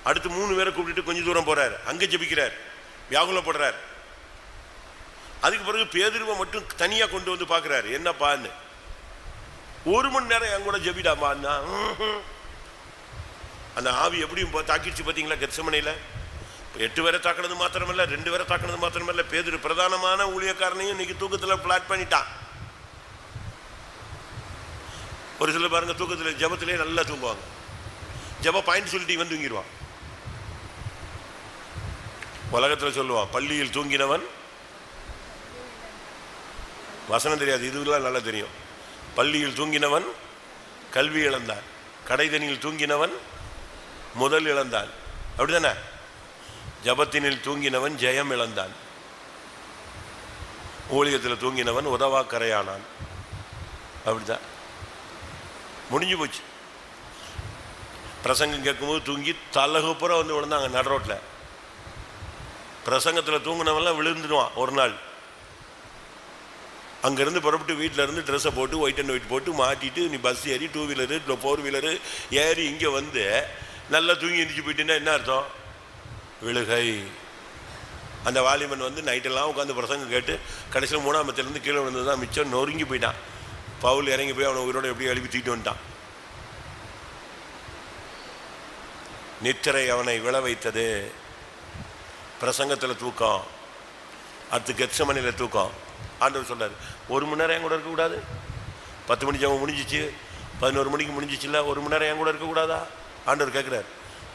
அடுத்து 3 பேரை கூப்பிட்டு கொஞ்சம் தூரம் போறாரு, அங்கே ஜெபிக்கிறார், வியாகுலப்படுறார். அதுக்கு பிறகு பேதுருவை மட்டும் தனியா கொண்டு வந்து பார்க்கிறாரு. என்னப்பான்னு, 1 மணி நேரம் என் கூட ஜெபிடாமான்னா, அந்த ஆவி எப்படியும் தாக்கிடுச்சு பார்த்தீங்களா கெத்செமனேல. 8 பேரை தாக்கினது மாத்திரமல்ல, 2 பேரை தாக்கினது மாத்திரமல்ல, பேதுரு பிரதானமான ஊழியக்காரனையும் இன்னைக்கு தூக்கத்தில் பிளாட் பண்ணிட்டான். ஒரு சில பாருங்க தூக்கத்தில் ஜபத்திலே நல்லா தூங்குவாங்க. ஜப பாயிண்ட் சொல்லிட்டு இவன் தூங்கிடுவான். உலகத்தில் சொல்லுவான், பள்ளியில் தூங்கினவன், வசனம் தெரியாது, இதுலாம் நல்லா தெரியும். பள்ளியில் தூங்கினவன் கல்வி இழந்தான், கடைதனில் தூங்கினவன் முதல் இழந்தான். அப்படிதானே? ஜபத்தினில் தூங்கினவன் ஜெயம் இழந்தான், ஊழியத்தில் தூங்கினவன் உதவாக்கரையானான். அப்படிதான் முடிஞ்சு போச்சு. பிரசங்கம் கேட்கும்போது தூங்கி தலகுப்புற வந்து விழுந்தாங்க நடு ரோட்டில். பிரசங்கத்தில் தூங்கினவெல்லாம் விழுந்துடுவான் ஒரு நாள். அங்கேருந்து புறப்பட்டு வீட்டில் இருந்து ட்ரெஸ்ஸை போட்டு ஒயிட் அண்ட் ஒயிட் போட்டு மாட்டிட்டு நீ பஸ் ஏறி 2 வீலரு 4 வீலரு ஏறி இங்கே வந்து நல்லா தூங்கி எந்திரிச்சு போயிட்டேன்னா என்ன அர்த்தம்? விழுகை. அந்த வாலிபன் வந்து நைட்டெல்லாம் உட்காந்து பிரசங்கம் கேட்டு கடைசியில் 3ஆம் இடத்துலேருந்து கீழே விழுந்து தான் மிச்சம் நொறுங்கி போயிட்டான். பவுல் இறங்கி போய் அவனை உயிரோடு எப்படி எழுப்பி தூக்கிட்டு வந்துட்டான். நித்திரை அவனை விழ வைத்தது. பிரசங்கத்தில் தூக்கம், அடுத்து கெத்செமனேல தூக்கம். ஆண்டவர் சொல்றாரு, 1 மணி நேரம் என் கூட இருக்கக்கூடாது? 10 மணிக்கு அவன் முடிஞ்சிச்சு, 11 மணிக்கு முடிஞ்சிச்சுல்ல, 1 மணி நேரம் என் கூட இருக்கக்கூடாதா? ஆண்டவர் கேட்குறாரு.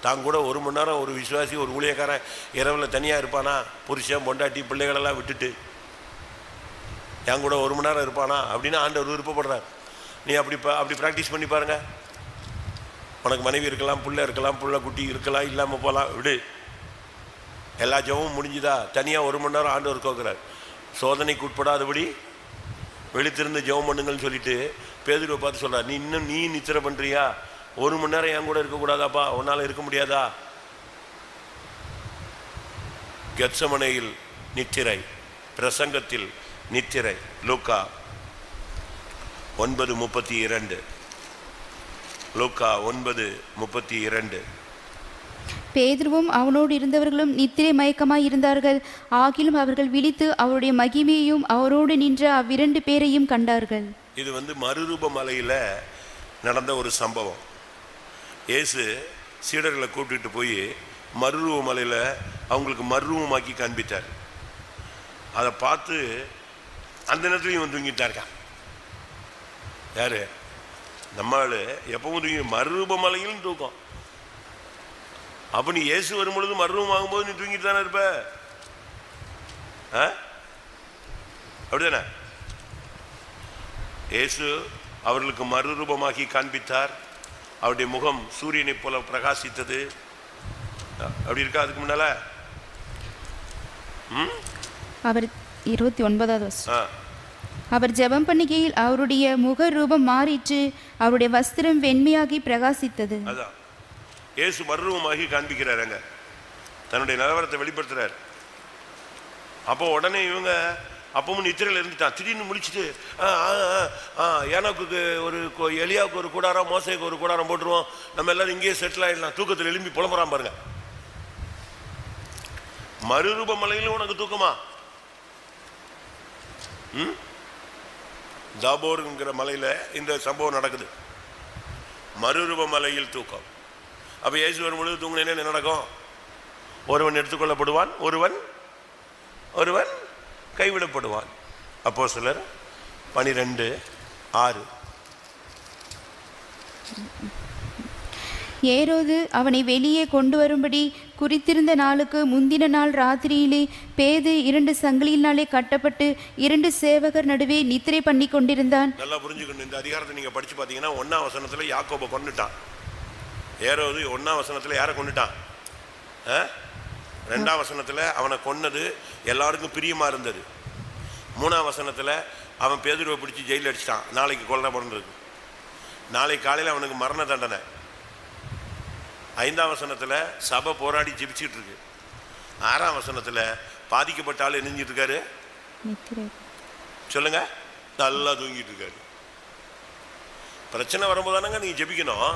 தான் கூட 1 மணி நேரம் ஒரு விசுவாசி, ஒரு ஊழியக்காரன் இரவில் தனியாக இருப்பானா? புருஷன் பொண்டாட்டி பிள்ளைகளெல்லாம் விட்டுட்டு என் கூட 1 மணி நேரம் இருப்பானா அப்படின்னு ஆண்டவர் விருப்பப்படுறார். நீ அப்படி ப்ராக்டிஸ் பண்ணி பாருங்க. உனக்கு மனைவி இருக்கலாம், பிள்ளை இருக்கலாம், புள்ள குட்டி இருக்கலாம், இல்லாமல் போகலாம், விடு. எல்லா ஜெபமும் முடிஞ்சுதா? தனியாக 1 மணி நேரம் ஆண்டவர் கேட்குறார். சோதனைக்கு உட்படாதபடி வெளித்திருந்து ஜெபம் பண்ணுங்கள்னு சொல்லிட்டு பேதுருவை பார்த்து சொல்கிறார், நீ நித்திரை பண்ணுறியா? 1 மணி நேரம் என் கூட இருக்கக்கூடாதாப்பா? உன்னால் இருக்க முடியாதா? கெத்செமனேயில் நித்திரை, பிரசங்கத்தில் நித்திரை. லூக்கா 9:32. லூக்கா 9:32. பேதுருவும் அவனோடு இருந்தவர்களும் நித்திரை மயக்கமாய் இருந்தார்கள். ஆகிலும் அவர்கள் விழித்து அவருடைய மகிமையையும் அவரோடு நின்ற அவ்விரண்டு பேரையும் கண்டார்கள். இது மறுரூப மலையில நடந்த ஒரு சம்பவம். இயேசு சீடர்களை கூப்பிட்டு போய் மறுரூப மலையில அவங்களுக்கு மறுரூபமாக்கி காண்பித்தார். அதை பார்த்து அந்த நேரத்துலையும் இவன் தூங்கிட்டாருக்கான். யாரு? நம்மளு எப்பவும் தூங்கி, மறுரூப மலையிலும் தூக்கம். அப்ப நீ இயேசு வரும்பொழுது மறுரூபம் ஆகும்போது நீ தூங்கிட்டு தானே இருப்ப? அப்படிதானே? இயேசு அவர்களுக்கு மறுரூபமாக்கி காண்பித்தார். அவருடைய முகம் சூரியனை போல பிரகாசித்தது. அப்படி இருக்கா? அதுக்கு முன்னால அவர் 29வது வசனம். அவர் ஜெபம் பண்ணுகையில் அவருடைய முக ரூபம் மாறிற்று, அவருடைய வஸ்திரம் வெண்மையாகி பிரகாசித்தது. அதான் இயேசு மறுரூபமாகி காண்பிக்கிறாருங்க, தன்னுடைய நிலவரத்தை வெளிப்படுத்துறார். அப்போ உடனே இவங்க அப்பவும் நித்திரையில் இருந்துட்டான். திடீர்னு முடிச்சுட்டு ஏனாக்கு ஒரு எலியாவுக்கு ஒரு கூடாரம், மோசைக்கு ஒரு கூடாரம் போட்டுருவோம், நம்ம எல்லாரும் இங்கேயே செட்டில் ஆயிடலாம். தூக்கத்தில் எழும்பி புலம்புறான் பாருங்க. மறுரூப மலையிலும் உனக்கு தூக்கமா? தாபோருங்கிற மலையில இந்த சம்பவம் நடக்குது. மறுரூப மலையில் தூக்கம். அப்ப இயேசு வரும்பொழுது தூங்கினேன்னு என்ன நடக்கும்? ஒருவன் எடுத்துக்கொள்ளப்படுவான், ஒருவன் கைவிடப்படுவான். அப்போஸ்தலர் 12:6. ஏரோது அவனை வெளியே கொண்டு வரும்படி குறித்திருந்த நாளுக்கு முந்தின நாள் ராத்திரியிலே பேது 2 சங்கிலியினாலே கட்டப்பட்டு 2 சேவகர் நடுவே நித்திரை பண்ணி கொண்டிருந்தான். நல்லா புரிஞ்சுக்கணும். இந்த அதிகாரத்தை நீங்க படிச்சு பார்த்தீங்கன்னா 1ஆம் வசனத்துல யாக்கோபை கொன்னுட்டான். ஏரோது 1ஆம் வசனத்துல யாரை கொன்னுட்டான்? 2ஆம் வசனத்துல அவனை கொன்னது எல்லாருக்கும் பிரியமா இருந்தது. 3ஆம் வசனத்துல அவன் பேதுருவை பிடிச்சி ஜெயிலில் அடிச்சிட்டான். நாளைக்கு கொல்ல போறது, நாளைக்கு காலையில் அவனுக்கு மரண தண்டனை. 5ஆம் வசனத்துல சபை போராடி ஜெபிச்சுட்டு இருக்கு. 6ஆம் வசனத்துல பாதிக்கப்பட்ட ஆள் நெஞ்சிட்டு இருக்காரு. சொல்லுங்க, நல்லா தூங்கிட்டு இருக்காரு. பிரச்சனை வரும்போது தானங்க நீங்க ஜெபிக்கணும்.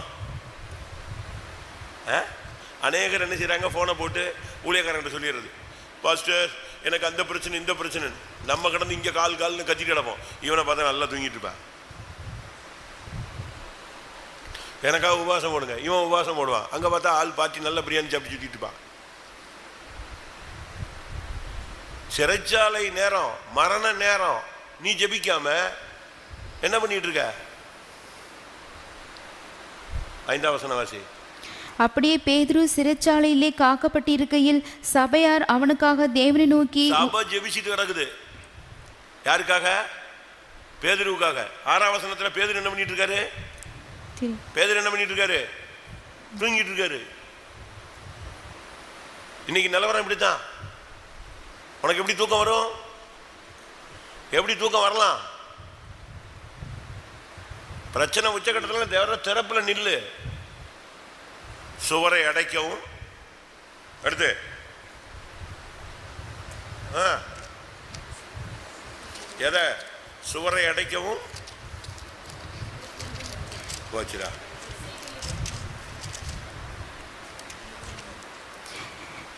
அநேகர் என்ன செய்யறாங்க, போனை போட்டு ஊழியக்காரன் சொல்லிடுறது, பாஸ்டர் எனக்கு அந்த பிரச்சனை இந்த பிரச்சனை. நம்ம கடந்து இங்க கால்னு கத்திட்டு கிடப்போம். இவனை பார்த்தா நல்லா தூங்கிட்டு இருப்பான். எனக்காக உபவாசம் போடுங்க, இவன் உபவாசம் போடுவான். அங்க பார்த்தா ஆள் பாத்தி நல்ல பிரியாணி சாப்பிட்டு சுத்திட்டு இருப்பான். சிறைச்சாலை நேரம், மரண நேரம், நீ ஜெபிக்காம என்ன பண்ணிட்டு இருக்க? 5ஆம் வசனம் வாசி. அப்படியே பேதுரு சிறைச்சாலையிலே காக்கப்பட்டிருக்கையில் சபையார் அவனுக்காக தேவனை நோக்கி. சபை ஜெபிச்சிட்டு கிடக்குது. யாருக்காக? பேதுருவுக்காக. 6ஆம் வசனத்துல பேதுரு என்ன பண்ணிட்டு இருக்காரு? பேதுரு என்ன பண்ணிட்டு இருக்காரு? தூங்கிட்டு இருக்காரு. இன்னைக்கு நிலவரம் இப்படித்தான். உனக்கு எப்படி தூக்கம் வரும்? எப்படி தூக்கம் வரலாம்? பிரச்சனை உச்சகட்டத்தில் தேவர திறப்புல நில்லு. சுவரை அடைக்கவும், அடுத்து எதை? சுவரை அடைக்கவும் போச்சுடா.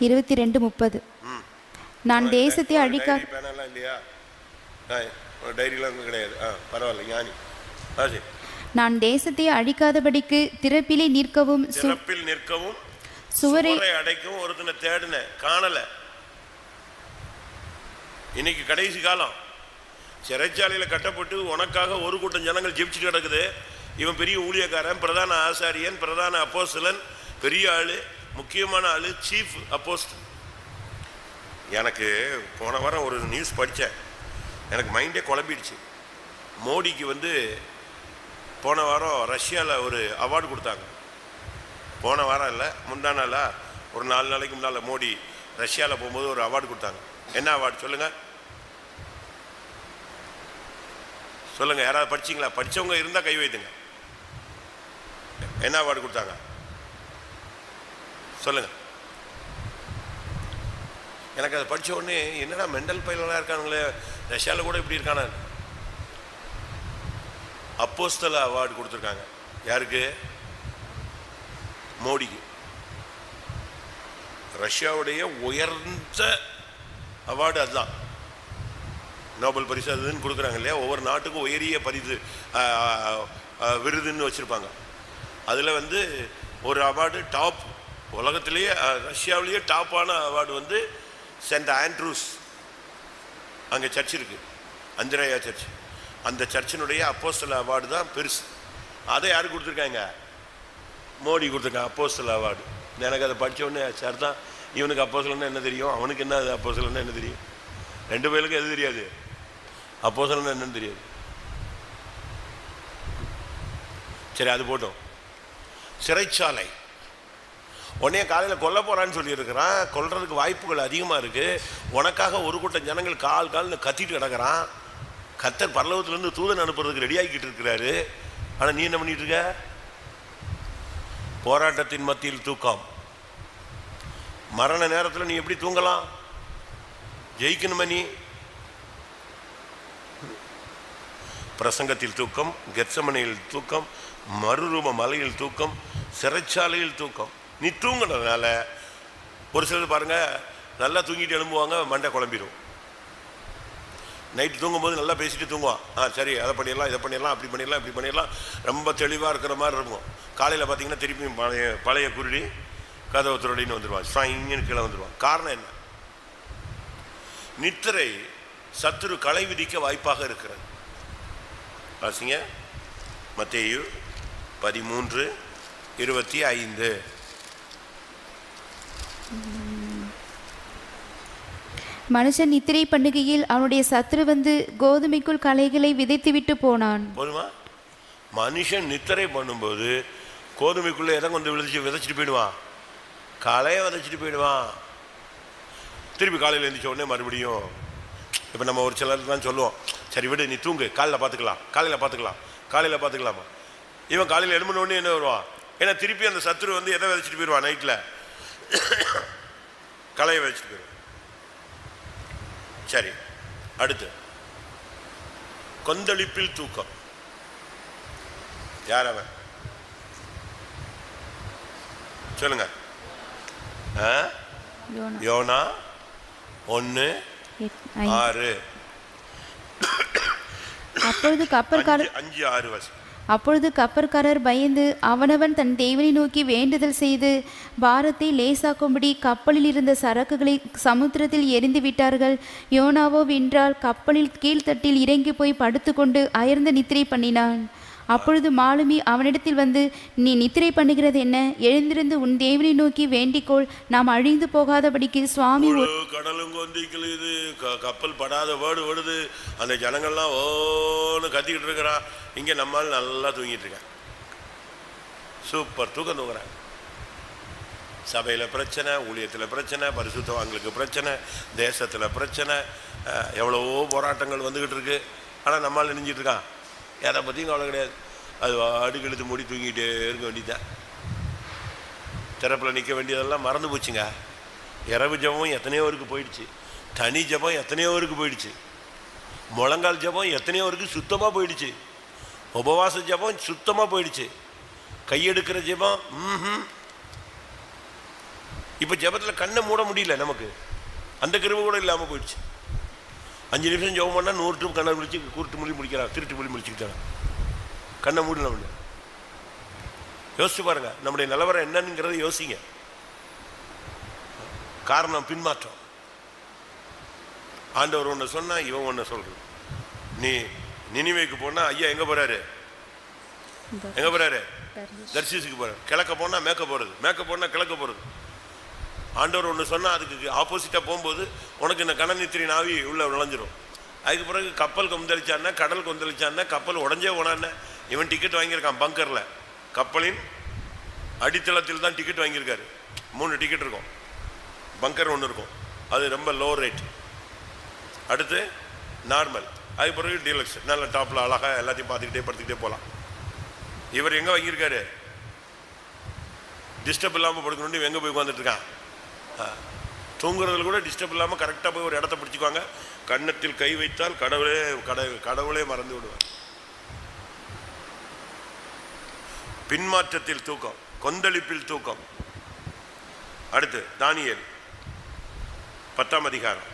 இருபத்தி 2:30. நான் தேசத்தை அழிக்க இல்லையா? டைரிலாம் கிடையாது. பரவாயில்ல, ஞானி. நான் தேசத்தை அழிக்காதபடிக்கு திறப்பிலே நிற்கவும், திறப்பில் நிற்கவும், சுவரை அடைக்கவும் ஒருத்தனை தேடின, காணல. இன்னைக்கு கடைசி காலம். சிறைச்சாலையில கட்டப்பட்டு உனக்காக ஒரு கூட்டம் ஜனங்கள் ஜெபிச்சுட்டு கிடக்குது. இவன் பெரிய ஊழியக்காரன், பிரதான ஆசாரியன், பிரதான அப்போஸ்தலன், பெரிய ஆளு, முக்கியமான ஆளு, சீஃப் அப்போஸ்தலன். எனக்கு போன வாரம் ஒரு நியூஸ் படித்தேன். எனக்கு மைண்டே குழம்பிடுச்சு. மோடிக்கு போன வாரம் ரஷ்யாவில் ஒரு அவார்டு கொடுத்தாங்க. போன வாரம் இல்லை, முந்தா நாளா, ஒரு 4 நாளைக்கு முன்னால் மோடி ரஷ்யாவில் போகும்போது ஒரு அவார்டு கொடுத்தாங்க. என்ன அவார்டு சொல்லுங்க? சொல்லுங்க, யாராவது படிச்சிங்களா? படித்தவங்க இருந்தால் கை வைத்துங்க. என்ன அவார்டு கொடுத்தாங்க சொல்லுங்க. எனக்கு அதை படித்த உடனே என்னடா மெண்டல் பையலாம் இருக்கானுங்களே, ரஷ்யாவில் கூட இப்படி இருக்கான. அப்போஸ்தல அவார்டு கொடுத்துருக்காங்க. யாருக்கு? மோடிக்கு. ரஷ்யாவுடைய உயர்ந்த அவார்டு அதுதான். நோபல் பரிசு அதுன்னு கொடுக்குறாங்க இல்லையா? ஒவ்வொரு நாட்டுக்கும் உயரிய பரிசு விருதுன்னு வச்சுருப்பாங்க. அதில் ஒரு அவார்டு டாப், உலகத்திலேயே ரஷ்யாவிலேயே டாப்பான அவார்டு சென்ட் ஆண்ட்ரூஸ். அங்கே சர்ச் இருக்கு, அந்திரேயா சர்ச். அந்த சர்ச்சினுடைய அப்போஸ்தல அவார்டு தான் பெருசு. அதை யாரு கொடுத்துருக்காங்க? மோடி கொடுத்துருக்காங்க அப்போஸ்தல அவார்டு. எனக்கு அதை படித்த உடனே சார் தான், இவனுக்கு அப்போஸ்தலன்னா என்ன தெரியும், அவனுக்கு என்ன அது அப்போஸ்தலன்னா என்ன தெரியும்? 2 பேருக்கும் எது தெரியாது, அப்போஸ்தலன்னா என்னன்னு தெரியாது. சரி, அது போட்டோம். சிறைச்சாலை உடனே காலையில் கொல்ல போறான்னு சொல்லியிருக்கிறான். கொல்றதுக்கு வாய்ப்புகள் அதிகமாக இருக்கு. உனக்காக ஒரு கூட்டம் ஜனங்கள் கால்னு கத்திட்டு கிடக்கிறான். கர்த்தர் பரலோகத்திலிருந்து தூதன் அனுப்புறதுக்கு ரெடி ஆகிக்கிட்டு இருக்கிறாரு. ஆனால் நீ என்ன பண்ணிட்டு இருக்க? போராட்டத்தின் மத்தியில் தூக்கம். மரண நேரத்தில் நீ எப்படி தூங்கலாம்? ஜெயிக்கணுமா நீ? பிரசங்கத்தில் தூக்கம், கெத்சமனையில் தூக்கம், மறுரூப மலையில் தூக்கம், சிறைச்சாலையில் தூக்கம். நீ தூங்கினதுனால ஒரு சிலர் பாருங்க, நல்லா தூங்கிட்டு எழும்புவாங்க, மண்டை குழம்பிடும். நைட்டு தூங்கும்போது நல்லா பேசிட்டு தூங்குவான். சரி, அதை பண்ணிடலாம், இதை பண்ணிடலாம், அப்படி பண்ணிடலாம், இப்படி பண்ணிடலாம், ரொம்ப தெளிவாக இருக்கிற மாதிரி இருக்கும். காலையில் பார்த்தீங்கன்னா திருப்பியும் பழைய குருடி கதவு துரடின்னு வந்துடுவான், ஸ்ட்ராயின்னு கீழே வந்துடுவான். காரணம் என்ன? நித்திரை சத்துரு களை விதிக்க வாய்ப்பாக இருக்கிறது. வாசிங்க, மத்தேயு 13:25. மனுஷன் நித்திரை பண்ணுகையில் அவனுடைய சத்துரு கோதுமைக்குள் களைகளை விதைத்துவிட்டு போனான். போதுமா? மனுஷன் நித்திரை பண்ணும்போது கோதுமைக்குள்ள எதை விதைச்சிட்டு போயிடுவான், களையை விதைச்சிட்டு போயிடுவான். திருப்பி காலையில் எழுந்திரிச்ச உடனே மறுபடியும் இப்போ நம்ம ஒரு சிலர் தான் சொல்லுவோம், சரி விடு, நீ தூங்கு, காலையில் பார்த்துக்கலாம், காலையில் பார்த்துக்கலாம், காலையில் பார்த்துக்கலாமா. இவன் காலையில் எழும்பின உடனே என்ன வருவான்? ஏன்னா திருப்பி அந்த சத்துரு எதை விதைச்சிட்டு போயிடுவான், நைட்டில் களையை விதைச்சிட்டு போயிடுவான். சரி, அடுத்து கொந்தளிப்பில் தூக்கம். யார் அவன் சொல்லுங்க. யோனா 1:6. அப்பொழுது கப்பற்காரர் 5:6 வருஷம். அப்பொழுது கப்பற்காரர் பயந்து அவனவன் தன் தேவனை நோக்கி வேண்டுதல் செய்து பாரத்தை லேசாக்கும்படி கப்பலில் இருந்த சரக்குகளை சமுத்திரத்தில் எரிந்து விட்டார்கள். யோனாவோ வென்றால் கப்பலில் கீழ்த்தட்டில் இறங்கி போய் படுத்துக்கொண்டு அயர்ந்த நித்திரை பண்ணினான். அப்பொழுது மாலுமி அவனிடத்தில் வந்து, நீ நித்திரை பண்ணுகிறது என்ன? எழுந்திருந்து உன் தேவனை நோக்கி வேண்டிக்கோள், நாம் அழிந்து போகாதபடிக்கு சுவாமி. கடலும் கொந்திக்குது, கப்பல் படாத வேடு விடுது, அந்த ஜனங்கள்லாம் ஓன்னு கத்திக்கிட்டு இருக்கிறான். இங்கே நம்மால் நல்லா தூங்கிட்டு இருக்கான். சூப்பர் தூக்கம் தூங்குறாங்க. சபையில் பிரச்சனை, ஊழியத்தில் பிரச்சனை, பரிசுத்தவான்களுக்கு பிரச்சனை, தேசத்தில் பிரச்சனை, எவ்வளவோ போராட்டங்கள் வந்துக்கிட்டு இருக்கு. ஆனால் நம்மால் நெஞ்சிட்டு இருக்கான். எதை பற்றியும் கவலை கிடையாது. அது அடுக்கு எடுத்து மூடி தூங்கிட்டே இருக்க வேண்டியதான். திறப்பில் நிற்க வேண்டியதெல்லாம் மறந்து போச்சுங்க. இரவு ஜபம் எத்தனையோ பேருக்கு போயிடுச்சு, தனி ஜபம் எத்தனையோ பேருக்கு போயிடுச்சு, முழங்கால் ஜபம் எத்தனையோ பேருக்கு சுத்தமாக போயிடுச்சு, உபவாச ஜபம் சுத்தமாக போயிடுச்சு, கையெடுக்கிற ஜபம் இப்போ ஜபத்தில் கண்ணை மூட முடியல. நமக்கு அந்த கிருபை கூட இல்லாமல் போயிடுச்சு. 5 நிமிஷம் ஜெபம் பண்ணால் 100 ட்ரிப் கண்ணை முடிச்சு கூட்டு மொழி முடிக்கிறான், திருட்டு மொழி முடிச்சுக்கிட்டாங்க. கண்ணை மூடல. யோசிச்சு பாருங்க, நம்முடைய நிலவரம் என்னங்கிறத யோசிங்க. காரணம் பின்மாற்றம். ஆண்டவர் ஒன்று சொன்னா இவன் ஒன்று சொல்றது. நீ நினிவேக்கு போனா ஐயா எங்க போறாரு? எங்க போறாரு? தர்சீசுக்கு போறாரு. கிழக்க போனா மேற்க போறது, மேற்க போனா கிழக்க போறது. ஆண்டவர் ஒன்று சொன்னால் அதுக்கு ஆப்போசிட்டாக போகும்போது உனக்கு இந்த கணநித்திரின் ஆவி உள்ள நுழைஞ்சிரும். அதுக்கு பிறகு கப்பல் கொந்தளிச்சான்னா, கடல் கொந்தளிச்சான்னா, கப்பல் உடஞ்சே போனான்னு இவன் டிக்கெட் வாங்கியிருக்கான் பங்கரில். கப்பலின் அடித்தளத்தில் தான் டிக்கெட் வாங்கியிருக்காரு. 3 டிக்கெட் இருக்கும், பங்கர் ஒன்று இருக்கும், அது ரொம்ப லோ ரேட். அடுத்து நார்மல், அதுக்கு பிறகு டீலக்ஸ், நல்ல டாப்பில் அழகாக எல்லாத்தையும் பார்த்துக்கிட்டே படுத்துக்கிட்டே போகலாம். இவர் எங்கே வாங்கியிருக்காரு? டிஸ்டர்ப் இல்லாமல் படுக்கணும்னு எங்கே போய் உட்காந்துட்டு இருக்கான். தூங்குறதுல கூட டிஸ்டர்ப் இல்லாமல் கரெக்டாக போய் ஒரு இடத்த பிடிச்சிக்குவாங்க. கன்னத்தில் கை வைத்தால் கடவுளே மறந்து விடுவார். பின்மாற்றத்தில் தூக்கம், கொந்தளிப்பில் தூக்கம். அடுத்து தானியேல் 10ஆம் அதிகாரம்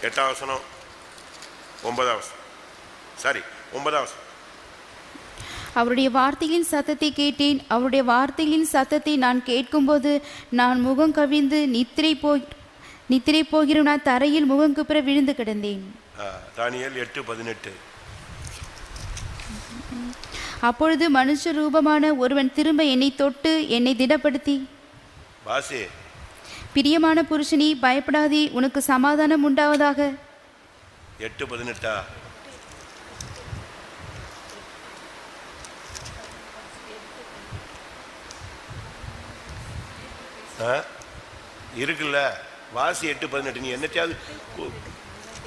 8ஆம் வசனம் 9ஆம் வசனம், சாரி 9ஆம் வசனம். அவருடைய வார்த்தைகளின் சத்தத்தை கேட்டேன். அவருடைய வார்த்தைகளின் சத்தத்தை நான் கேட்கும்போது நான் முகம் கவிழ்ந்து நித்திரை போகிற நான் தரையில் முகங்குப்புற விழுந்து கிடந்தேன். தானியேல் 8:18. அப்பொழுது மனுஷ ரூபமான ஒருவன் திரும்ப என்னை தொட்டு என்னை திடப்படுத்தி, பிரியமான புருஷனே, பயப்படாதே, உனக்கு சமாதானம் உண்டாவதாக. 8:18. இருக்குல்ல, வாசி 8:18. நீ என்னத்தையாவது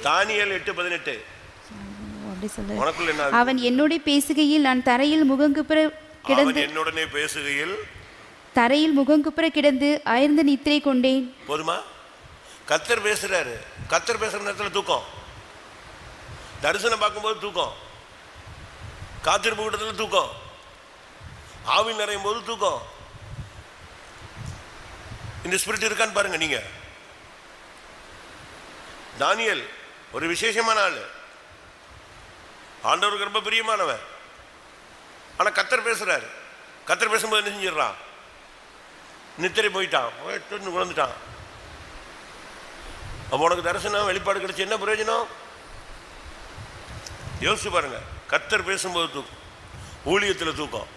தானியேல் 8:18. அவன் என்னோட பேசுகையில் நான் தரையில் முகங்குப்புற கிடந்து, என்னுடனே பேசுகையில் தரையில் முகங்குப்புற கிடந்து அயர்ந்து நித்திரை கொண்டேன். போதுமா? கர்த்தர் பேசுறாரு. கர்த்தர் பேசுற நேரத்தில் தூக்கம், தரிசனம் பார்க்கும்போது தூக்கம், காத்திருப்பு கூட்டத்தில் தூக்கம், ஆவி நிறையும் போது தூக்கம். இந்த ஸ்பிரிட் இருக்கான்னு பாருங்க. நீங்க தானியேல் ஒரு விசேஷமான ஆளு, ஆண்டவருக்கு ரொம்ப பிரியமானவன். ஆனா கர்த்தர் பேசுறாரு. கர்த்தர் பேசும்போது என்ன செஞ்சிடறான்? நித்திரை போயிட்டான், குழந்துட்டான். அப்போ உனக்கு தரிசனம் வெளிப்பாடு கிடைச்சி என்ன பிரயோஜனம்? யோசிச்சு பாருங்க. கர்த்தர் பேசும்போது தூக்கம், ஊழியத்தில் தூக்கம்.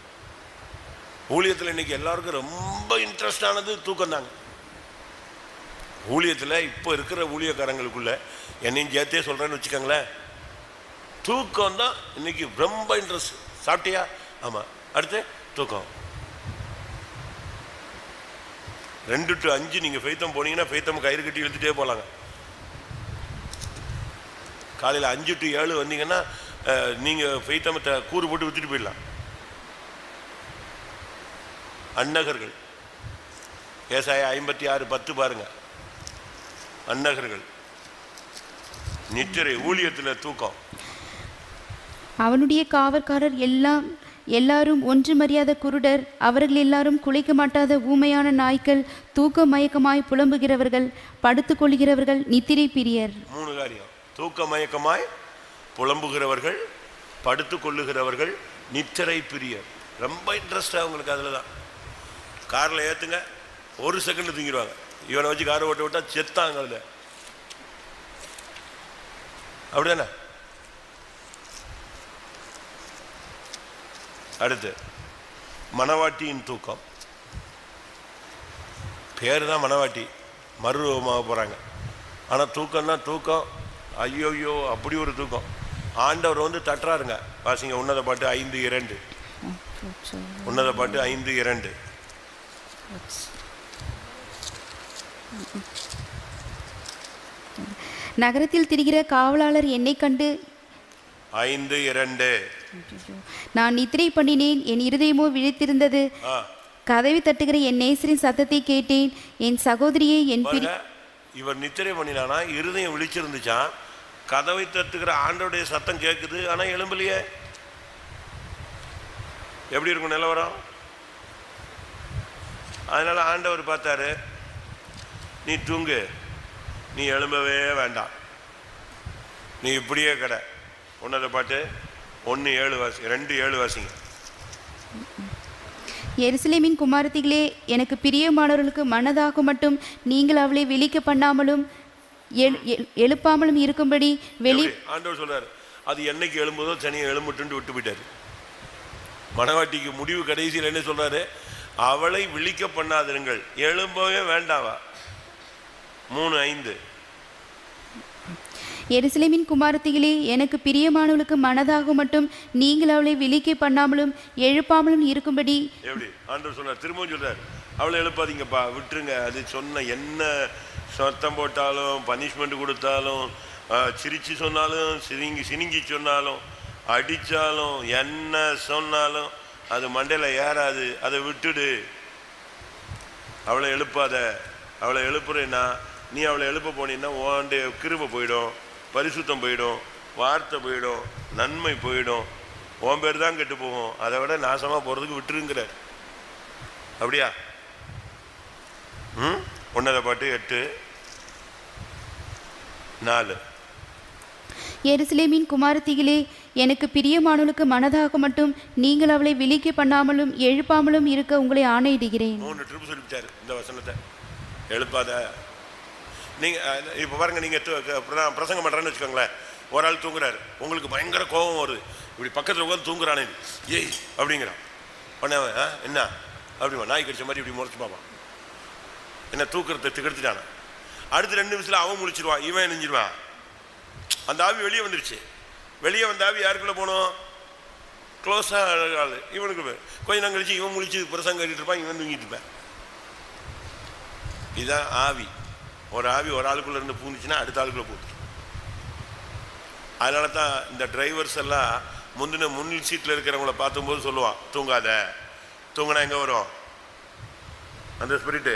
ஊழியத்தில் இன்னைக்கு எல்லாருக்கும் ரொம்ப இன்ட்ரெஸ்ட் ஆனது தூக்கம் தாங்க. ஊழியத்தில் இப்போ இருக்கிற ஊழியக்காரங்களுக்குள்ள என்னையும் சேர்த்தே சொல்கிறேன்னு வச்சுக்கோங்களேன், தூக்கம் தான் இன்னைக்கு ரொம்ப இன்ட்ரெஸ்ட். சாப்பிட்டியா? ஆமாம். அடுத்து தூக்கம். 2 to 5 நீங்கள் ஃபெய்த்தம் போனீங்கன்னா ஃபெய்த்தம் கயிறு கட்டி இழுத்துட்டே போகலாங்க. காலையில் 5 to 7 வந்தீங்கன்னா நீங்கள் ஃபெய்த்தமத்தை கூறு போட்டு விற்றுட்டு போயிடலாம். அன்னகர்கள், ஏசாயா 56:10 பாருங்க. அன்னகர்கள் நித்திரை ஊழியத்தில் தூக்கம். அவனுடைய காவற்காரர் எல்லாரும் ஒன்றுமறியாத குருடர், அவர்கள் எல்லாரும் குலைக்க மாட்டாத ஊமையான நாய்க்கள், தூக்க மயக்கமாய் புலம்புகிறவர்கள், படுத்துக் கொள்கிறவர்கள், நித்திரை பிரியர். 3 காரியம். தூக்க மயக்கமாய் புலம்புகிறவர்கள், படுத்துக் கொள்ளுகிறவர்கள், நித்திரை பிரியர். ரொம்ப இன்ட்ரெஸ்டாக உங்களுக்கு அதில் தான். காரில் ஏற்றுங்க, 1 செகண்ட் தூங்கிடுவாங்க. இவனை வச்சு காரை ஓட்ட விட்டா செத்தாங்க அதில். அப்படிதானே? அடுத்து மணவாட்டியின் தூக்கம். பேர் தான் மணவாட்டி, மறுரூபமாக போகிறாங்க. ஆனால் தூக்கம்னா தூக்கம், ஐயோயோ அப்படி ஒரு தூக்கம். ஆண்டவர் வந்து தட்டுறாருங்க. வாசிங்க உன்னத பாட்டு 5:2. உன்னத பாட்டு 5:2. நகரத்தில் திரிகிற காவலாளர் என்னை கண்டு 5:2. நான் நித்திரை பண்ணினேன், என் இருதயமோ விழித்திருந்தது. கதவை தட்டுகிற என் நேசரின் சத்தத்தை கேட்டேன். என் சகோதரியை இவர் நித்திரை பண்ணினானா, இருதயம் விழிச்சிருந்துச்சான். கதவை தட்டுகிற ஆண்டோடைய சத்தம் கேட்குது, ஆனா எழும்பலையே. எப்படி இருக்கும் நிலவரம்? அதனால ஆண்டவர் பார்த்தாரு, நீ தூங்கு, நீ எழும்பவே வேண்டாம், நீ இப்படியே கடை. உன்னத பாட்டு 1:7 வாசி, 2:7 வாசிங்க. எருசலேமின் குமாரத்திகளே, எனக்கு பிரியமானவர்களுக்கு மனதாக மட்டும் நீங்கள் அவளை விழிக்க பண்ணாமலும் எழுப்பாமலும் இருக்கும்படி ஆண்டவர் சொல்றாரு. அது என்னைக்கு எழும்புதோ சனியை எழும்புட்டு விட்டு போயிட்டாரு. மணவாட்டிக்கு முடிவு கடைசியில் என்ன சொல்றாரு? அவளை விழிக்க பண்ணாதிருங்கள், எழும்பவே வேண்டாவா. 3:5. எருசலேமின் குமாரத்திகளே, எனக்கு பிரியமானவளுக்கு மனதாக மட்டும் நீங்கள் அவளை விழிக்க பண்ணாமலும் எழுப்பாமலும் இருக்கும்படி. எப்படி ஆண்டவர் சொல்றார்? திரும்பவும் சொல்றாரு, அவளை எழுப்பாதீங்கப்பா, விட்டுருங்க. அது சொன்ன என்ன சத்தம் போட்டாலும், பனிஷ்மெண்ட் கொடுத்தாலும், சிரிச்சு சொன்னாலும், சினிங்கி சொன்னாலும், அடித்தாலும், என்ன சொன்னாலும் அது மண்டையில் ஏறாது. அதை விட்டுடு, அவளை எழுப்பாத. அவளை எழுப்புறேன்னா, நீ அவளை எழுப்ப போனீன்னா உன்னுடைய கிருபை போயிடும், பரிசுத்தம் போயிடும், வார்த்தை போயிடும், நன்மை போயிடும், உன் பேர் தான் கெட்டு போகும். அதை விட நாசமாக போகிறதுக்கு விட்டுருங்கிறார். அப்படியா? உன்னத பாட்டு 8:4. எருசலேமின் குமாரத்திகளே, எனக்கு பிரியமானவளுக்கு மனதாக மட்டும் நீங்கள் அவளை விழிக்க பண்ணாமலும் எழுப்பாமலும் இருக்க உங்களை ஆணையிடுகிறேன். 3 ட்ரிப் சொல்லிவிட்டாரு இந்த வசனத்தை. எழுப்பாத. நீங்கள் இப்போ பாருங்க, நீங்கள் பிரசங்கம் பண்ணுறேன்னு வச்சுக்கோங்களேன். ஒரு ஆள் தூங்குறாரு, உங்களுக்கு பயங்கர கோபம் வருது. இப்படி பக்கத்தில் உட்காந்து தூங்குறானே, ஏய் அப்படிங்கிறான். பண்ணவன் என்ன அப்படிமா நாய் கடிச்ச மாதிரி இப்படி முறைச்சு பார்ப்பான். என்ன தூக்கத்தை திகழ்த்திட்டான. அடுத்து 2 நிமிஷத்தில் அவன் முடிச்சிருவான், இவன் நெஞ்சிருவான். அந்த ஆவி வெளியே வந்துருச்சு. வெளியே வந்த ஆவி யாருக்குள்ளே போகணும்? க்ளோஸாக ஆள் இவனுக்கு. கொஞ்ச நேரம் கழிச்சு இவன் முழிச்சு பிரசங்கம் கட்டிட்டு இருப்பான், இவன் தூங்கிட்டு இருப்பேன். இதுதான் ஆவி. ஒரு ஆவி ஒரு ஆளுக்குள்ளே இருந்து பூந்துச்சுன்னா அடுத்த ஆளுக்குள்ளே பூந்து. அதனால தான் இந்த டிரைவர்ஸ் எல்லாம் முன் சீட்டில் இருக்கிறவங்கள பார்த்தும்போது சொல்லுவான், தூங்காத. தூங்கினா எங்கே வரும் அந்த ஸ்பிரிட்டு?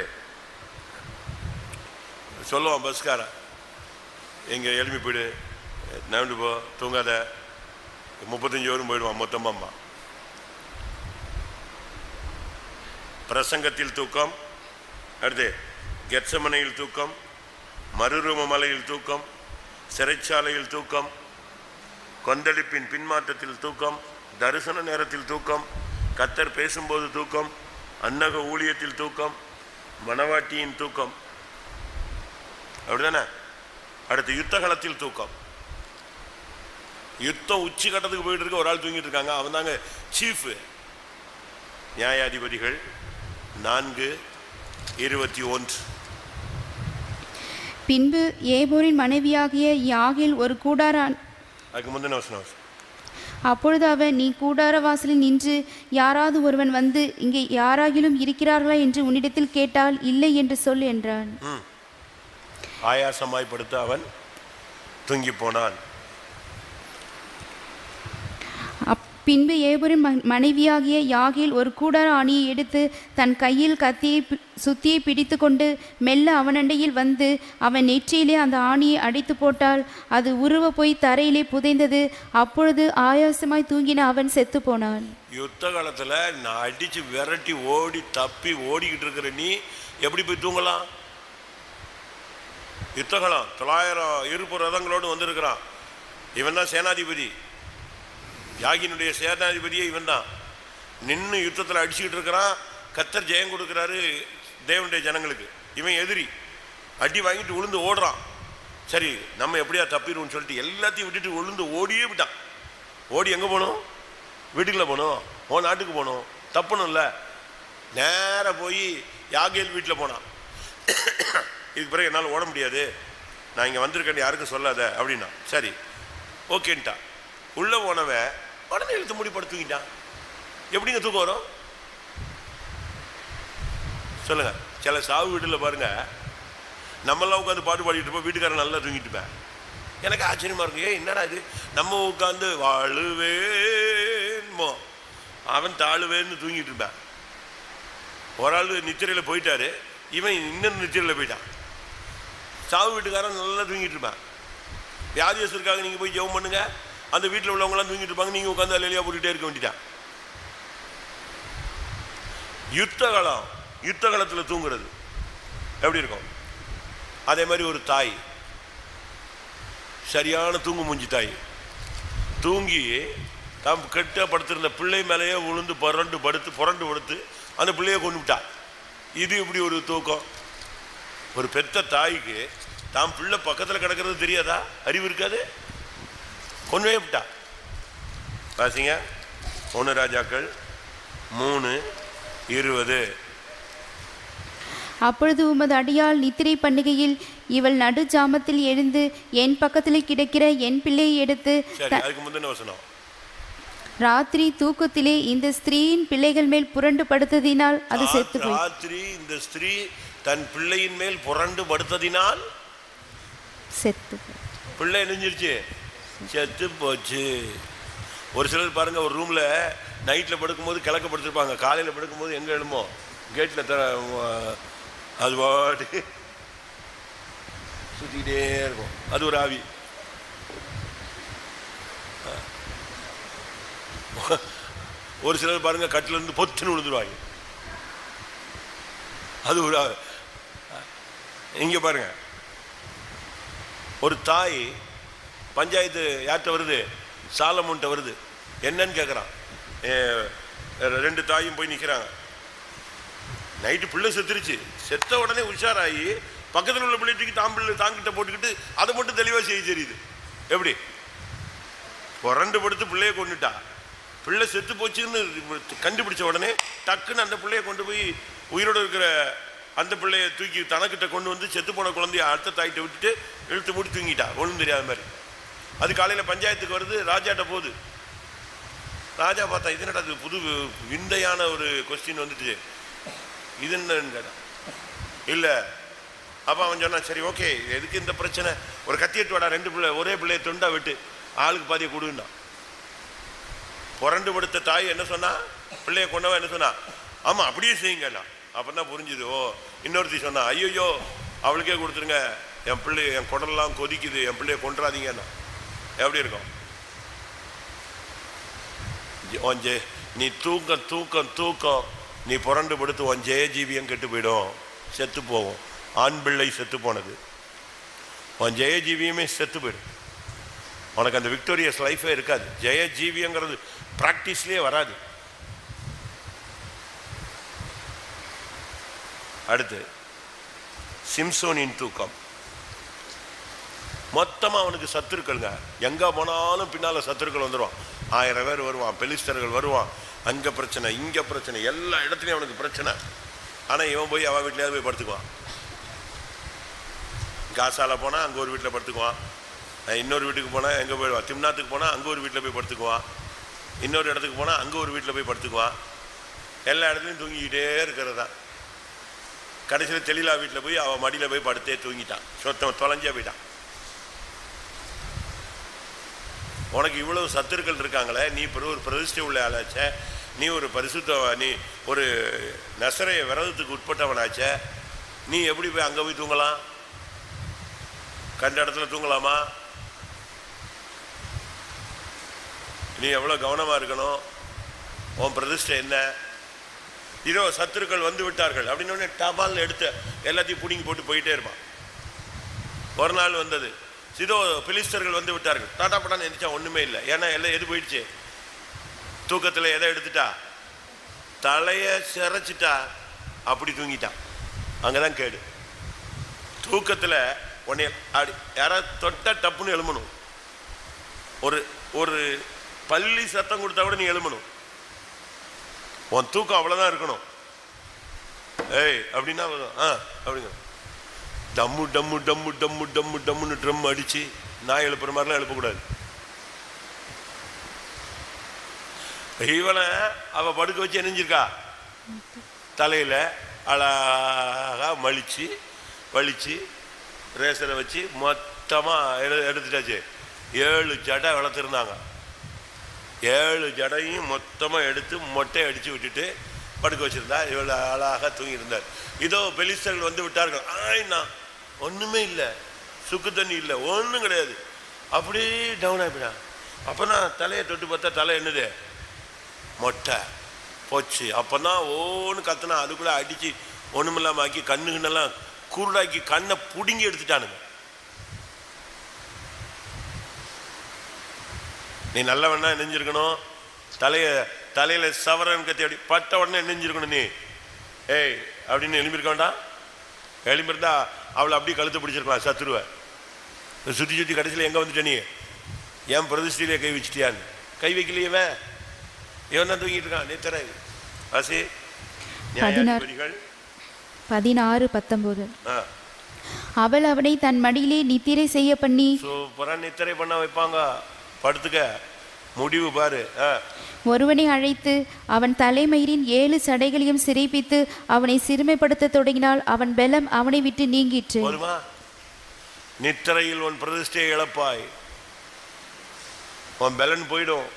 சொல்லுவான் பஸ்காரன், எங்கே எழுப்பி போயிடு, நவண்டு போ, தூங்காத. 35 வரும் போயிடுவான் மொத்தமாக. பிரசங்கத்தில் தூக்கம், அடுத்து கெத்சமனையில் தூக்கம், மறுரூப மலையில் தூக்கம், சிறைச்சாலையில் தூக்கம், கொந்தளிப்பின் பின்மாற்றத்தில் தூக்கம், தரிசன நேரத்தில் தூக்கம், கர்த்தர் பேசும்போது தூக்கம், அன்னக ஊழியத்தில் தூக்கம், மணவாட்டியின் தூக்கம். அப்படிதானே? அடுத்து யுத்த களத்தில் தூக்கம். யுத்தம் உச்சி கட்டத்துக்கு போயிட்டு இருக்க ஒரு ஆள் தூங்கிட்டு இருக்காங்க, அவன் தாங்க சீஃப். நியாயாதிபதிகள் 4:21. பின்பு ஏபோரின் மனைவியாகிய யாகில் ஒரு கூடார. அதுக்கு முந்தின வசனம். அப்பொழுது அவன், நீ கூடார வாசலில் நின்று யாராவது ஒருவன் வந்து இங்கே யாராகிலும் இருக்கிறார்களா என்று உன்னிடத்தில் கேட்டால் இல்லை என்று சொல் என்றான். ஆயாசமாய்ப்படுத்த அவன் தூங்கி போனான். பின்பு ஏபோரின் மனைவியாகிய யாகேல் ஒரு கூடார ஆணியை எடுத்து தன் கையில் சுத்தியை பிடித்து கொண்டு மெல்ல அவனண்டையில் வந்து அவன் நெற்றியிலே அந்த ஆணியை அடித்து போட்டால் அது உருவ போய் தரையிலே புதைந்தது. அப்பொழுது ஆயாசமாய் தூங்கின அவன் செத்து போனான். யுத்த காலத்துல நான் அடிச்சு விரட்டி ஓடி தப்பி ஓடிக்கிட்டு இருக்கிற நீ எப்படி போய் தூங்கலாம்? யுத்த காலம் 900 இருப்பு ரதங்களோடு வந்திருக்கிறான். இவன் தான் சேனாதிபதி, யாகினுடைய சேனாதிபதியே இவன் தான். நின்று யுத்தத்தில் அடிச்சுக்கிட்டு இருக்கிறான். கர்த்தர் ஜெயம் கொடுக்குறாரு தேவனுடைய ஜனங்களுக்கு. இவன் எதிரி அடி வாங்கிட்டு விழுந்து ஓடுறான். சரி நம்ம எப்படியா தப்பிடுவோம்னு சொல்லிட்டு எல்லாத்தையும் விட்டுட்டு விழுந்து ஓடியே விட்டான். ஓடி எங்கே போகணும்? வீட்டுக்குள்ளே போகணும், நாட்டுக்கு போகணும், தப்பணும்ல. நேராக போய் யாகேல் வீட்டில் போனான். இதுக்கு பிறகு என்னால் ஓட முடியாது, நான் இங்கே வந்திருக்கேன் யாருக்கும் சொல்லாத அப்படின்னா. சரி ஓகேன்ட்டான். உள்ளே போனவன் உடனே இழுத்து மூடி படுத்து தூங்கிட்டான். எப்படிங்க தூக்கம் வரும் சொல்லுங்க? சில சாவு வீட்டில் பாருங்க, நம்மளாம் உட்காந்து பாட்டு பாடிட்டு இருப்போம், வீட்டுக்காரன் நல்லா தூங்கிட்டு இருப்பேன். எனக்கு ஆச்சரியமா இருக்கு, என்னடா இது நம்ம உட்காந்து வாழுவேன்மோ அவன் தாழுவேன்னு தூங்கிட்டு இருப்பேன். ஒரு ஆள் நித்திரையில் போயிட்டாரு, இவன் இன்னும் நித்திரையில் போயிட்டான். சாவு வீட்டுக்காரன் நல்லா தூங்கிட்டு இருப்பான். வியாதியஸ்தருக்காக நீங்கள் போய் ஜெபம் பண்ணுங்க, அந்த வீட்டில் உள்ளவங்களாம் தூங்கிட்டு இருப்பாங்க, நீங்கள் உட்காந்து அலையிலையா போட்டுகிட்டே இருக்க வேண்டியதான். யுத்த காலத்தில் தூங்குறது எப்படி இருக்கும்? அதே மாதிரி ஒரு தாய், சரியான தூங்கு மூஞ்சி தாய், தூங்கி தாம் கெட்ட படுத்திருந்த பிள்ளை மேலேயே விழுந்து புரண்டு படுத்து அந்த பிள்ளையை கொண்டு விட்டா. இது இப்படி ஒரு தூக்கம்? ஒரு பெத்த தாய்க்கு தாம் பிள்ளை பக்கத்தில் கிடக்கிறது தெரியாதா? அறிவு இருக்காது, கொண்டு விட்டா. பாசிங்க 1 ராஜாக்கள் 3:20. அப்பொழுது உமது அடியாள் நித்திரை பண்ணுகையில் இவள் நடு ஜாமத்தில் எழுந்து என் பக்கத்தில் கிடக்கிற என் பிள்ளையை எடுத்து, அதுக்கு முந்தின வசனம், ராத்திரி தூக்கத்திலே இந்த ஸ்திரீயின் பிள்ளைகள் மேல் புரண்டு படுத்ததினால் அது செத்து போய். ராத்திரி இந்த ஸ்திரீ தன் பிள்ளையின் மேல் புரண்டு படுத்ததினால் செத்து பிள்ளை நெஞ்சிருச்சு, செத்து போச்சு. ஒரு சிலர் பாருங்க, ஒரு ரூம்ல நைட்ல படுக்கும்போது கிழக்க படுத்திருப்பாங்க, காலையில் படுக்கும்போது எங்க எழுமோ கேட்டில் அது பாட்டு சுத்திக்கிட்டே இருக்கும். அது ஒரு ஆவி. ஒரு சிலர் பாருங்க கட்டில இருந்து பொத்துன்னு விழுந்துருவாங்க, அது ஒரு ஆவி. இங்க பாருங்க, ஒரு தாய் பஞ்சாயத்து யார்கிட்ட வருது? சாலமோன்ட்ட வருது. என்னன்னு கேட்குறான். 2 தாயும் போய் நிற்கிறாங்க. நைட்டு பிள்ளை செத்துருச்சு. செத்த உடனே உஷாராகி பக்கத்தில் உள்ள பிள்ளைக்கு தாங்கிட்ட போட்டுக்கிட்டு அதை மட்டும் தெளிவாக செய்ய தெரியுது. எப்படி? புரண்டு படுத்து பிள்ளைய கொண்டுட்டா. பிள்ளை செத்து போச்சுன்னு கண்டுபிடிச்ச உடனே டக்குன்னு அந்த பிள்ளைய கொண்டு போய் உயிரோடு இருக்கிற அந்த பிள்ளைய தூக்கி தனக்கிட்ட கொண்டு வந்து செத்து போன குழந்தைய அடுத்த தாய்கிட்ட விட்டுட்டு இழுத்து மூடி தூங்கிட்டா, ஒன்றும் தெரியாத மாதிரி. அது காலையில் பஞ்சாயத்துக்கு வருது, ராஜாட்ட போகுது. ராஜா பார்த்தா, இது என்னடா அது புது விந்தையான ஒரு கொஸ்டின் வந்துட்டு, இது என்னன்னு கேட்டான். இல்லை. அப்போ அவன் சொன்னான், சரி ஓகே, எதுக்கு இந்த பிரச்சனை, ஒரு கத்தியட்டு வாடா, 2 பிள்ளை ஒரே பிள்ளைய தொண்டா விட்டு ஆளுக்கு பாதியை கொடுன்னா. புரண்டு படுத்த தாய் என்ன சொன்னா, பிள்ளைய கொண்டவன் என்ன சொன்னா, ஆமாம் அப்படியே செய்யுங்கண்ணா. அப்போ தான் புரிஞ்சுது. ஓ, இன்னொருத்தி சொன்னா, ஐயோ அவளுக்கே கொடுத்துருங்க, என் பிள்ளை என் குடல்லாம் கொதிக்குது, என் பிள்ளைய கொண்டாதீங்கண்ணா. எப்படி இருக்கும்? நீ தூக்கம் நீ புரண்டு படுத்து உன் ஜெய ஜீவியம் கெட்டு போயிடும், செத்து போவோம். ஆண் பிள்ளை செத்து போனது, உன் ஜெய ஜீவியமே செத்து போயிடும். உனக்கு அந்த விக்டோரியஸ் லைஃபே இருக்காது. ஜெய ஜீவியங்கிறது பிராக்டிஸ்லேயே வராது. அடுத்து சிம்சோனின் தூக்கம். மொத்தமாக அவனுக்கு சத்துருக்கள்ங்க, எங்கே போனாலும் பின்னால் சத்துருக்கள் வந்துடுவான். 1000 பேர் வருவான், பெலிஸ்தர்கள் வருவான், அங்கே பிரச்சனை இங்கே பிரச்சனை, எல்லா இடத்துலையும் அவனுக்கு பிரச்சனை. ஆனால் இவன் போய் அவன் வீட்டிலேயாவது போய் படுத்துக்குவான். காசால போனால் அங்கே ஒரு வீட்டில் படுத்துக்குவான், இன்னொரு வீட்டுக்கு போனால் எங்கே போயிடுவான், திம்னாத்துக்கு போனால் அங்கே ஒரு வீட்டில் போய் படுத்துக்குவான், இன்னொரு இடத்துக்கு போனால் அங்கே ஒரு வீட்டில் போய் படுத்துக்குவான். எல்லா இடத்துலையும் தூங்கிக்கிட்டே இருக்கிறது தான். கடைசியில் தெளிலா வீட்டில் போய் அவன் மடியில் போய் படுத்தே தூங்கிட்டான், தொலைஞ்சே போயிட்டான். உனக்கு இவ்வளவு சத்துருக்கள் இருக்காங்களே, நீ ஒரு பிரதிஷ்டை உள்ள ஆளாச்ச, நீ ஒரு பரிசுத்த, நீ ஒரு நசரேய விரதத்துக்கு உட்பட்டவனாச்ச, நீ எப்படி போய் அங்கே போய் தூங்கலாம்? கண்ட இடத்துல தூங்கலாமா? நீ எவ்வளோ கவனமாக இருக்கணும். உன் பிரதிஷ்டை என்ன? இதோ சத்துருக்கள் வந்து விட்டார்கள் அப்படின்னு டபால் எடுத்து எல்லாத்தையும் பிடிங்கி போட்டு போயிட்டே இருப்பான். ஒரு நாள் வந்தது, இதோ பிலிஸ்தர்கள் வந்து விட்டார்கள். டாட்டா பட்டான்னு எந்திரிச்சா ஒன்றுமே இல்லை. ஏன்னா எல்லாம் எது போயிடுச்சு? தூக்கத்தில் எதை எடுத்துட்டா? தலையை சிரைச்சிட்டா. அப்படி தூங்கிட்டான். அங்கதான் கேடு. தூக்கத்தில் உன்னை அப்படி யாராவது தொட்ட டப்புன்னு எழுமணும். ஒரு ஒரு பள்ளி சத்தம் கொடுத்தா கூட நீ எழுமணும். உன் தூக்கம் அவ்வளவுதான் இருக்கணும். ஏய் அப்படின்னா அப்படிங்க டம்மு டம்மு டம்மு டம்மு டம்மு டம்முன்னு ட்ரம் அடிச்சு நான் எழுப்புற மாதிரிலாம் எழுப்பக்கூடாது. இவனை அவ படுக்க வச்சு எரிஞ்சிருக்கா, தலையில அழகா வலிச்சு ரேசரை வச்சு மொத்தமா எடுத்துட்டாச்சு. 7 ஜடை வளர்த்துருந்தாங்க. 7 ஜடையும் மொத்தமா எடுத்து மொட்டை அடிச்சு விட்டுட்டு படுக்க வச்சிருந்தா. இவ்வளவு அழகாக தூங்கி இருந்தார். இதோ பெலிஸ்தர்கள் வந்து விட்டார்கள். ஆயினா ஒண்ணுமே இல்லை, சுக்கு தண்ணி இல்லை, ஒன்றும் கிடையாது. அப்படியே டவுன் ஆகிட்டான். அப்போ நான் தலையை தொட்டு பார்த்தா தலை என்னது? மொட்டை போச்சு. அப்போதான் ஓன்னு கத்துனா. அதுக்குள்ள அடிச்சு ஒண்ணுமில்லாம ஆக்கி கண்ணுக்குன்னெல்லாம் குருடாக்கி கண்ணை புடுங்கி எடுத்துட்டானுங்க. நீ நல்லவனா நெஞ்சிருக்கணும். தலையில சவரன் கத்தி அப்படி பட்ட உடனே நெஞ்சிருக்கணும். நீ ஏய் அப்படின்னு எழும்பியிருக்க வேண்டாம். எழும்பியிருந்தா அவளை அப்படியே கழுத்து பிடிச்சிருக்கலாம். சத்துருவ சுத்தி கடைசியில் எங்க வந்துட்ட? நீ ஏன் பிரதிஷ்டையிலே கை வச்சிட்டியான்னு. கை வைக்கலையவன் இவன் தான் தூங்கிட்டு இருக்கான். நீ தர வாசி 16:19. அவள் அவனை தன் மடியிலே நித்திரை செய்ய பண்ணி. சூப்பரா நித்திரை பண்ண வைப்பாங்க. படுத்துக்க. முடிவு பாரு. ஒருவனை அழைத்து அவன் தலைமயிரின் 7 சடைகளையும் சிறைப்பித்து அவனை சிறுமைப்படுத்த தொடங்கினால் அவன் பலம் அவனை விட்டு நீங்கிற்று. நித்திரையில் உன் பிரதிஷ்டையை இழப்பாய். உன் பலன் போயிடும்.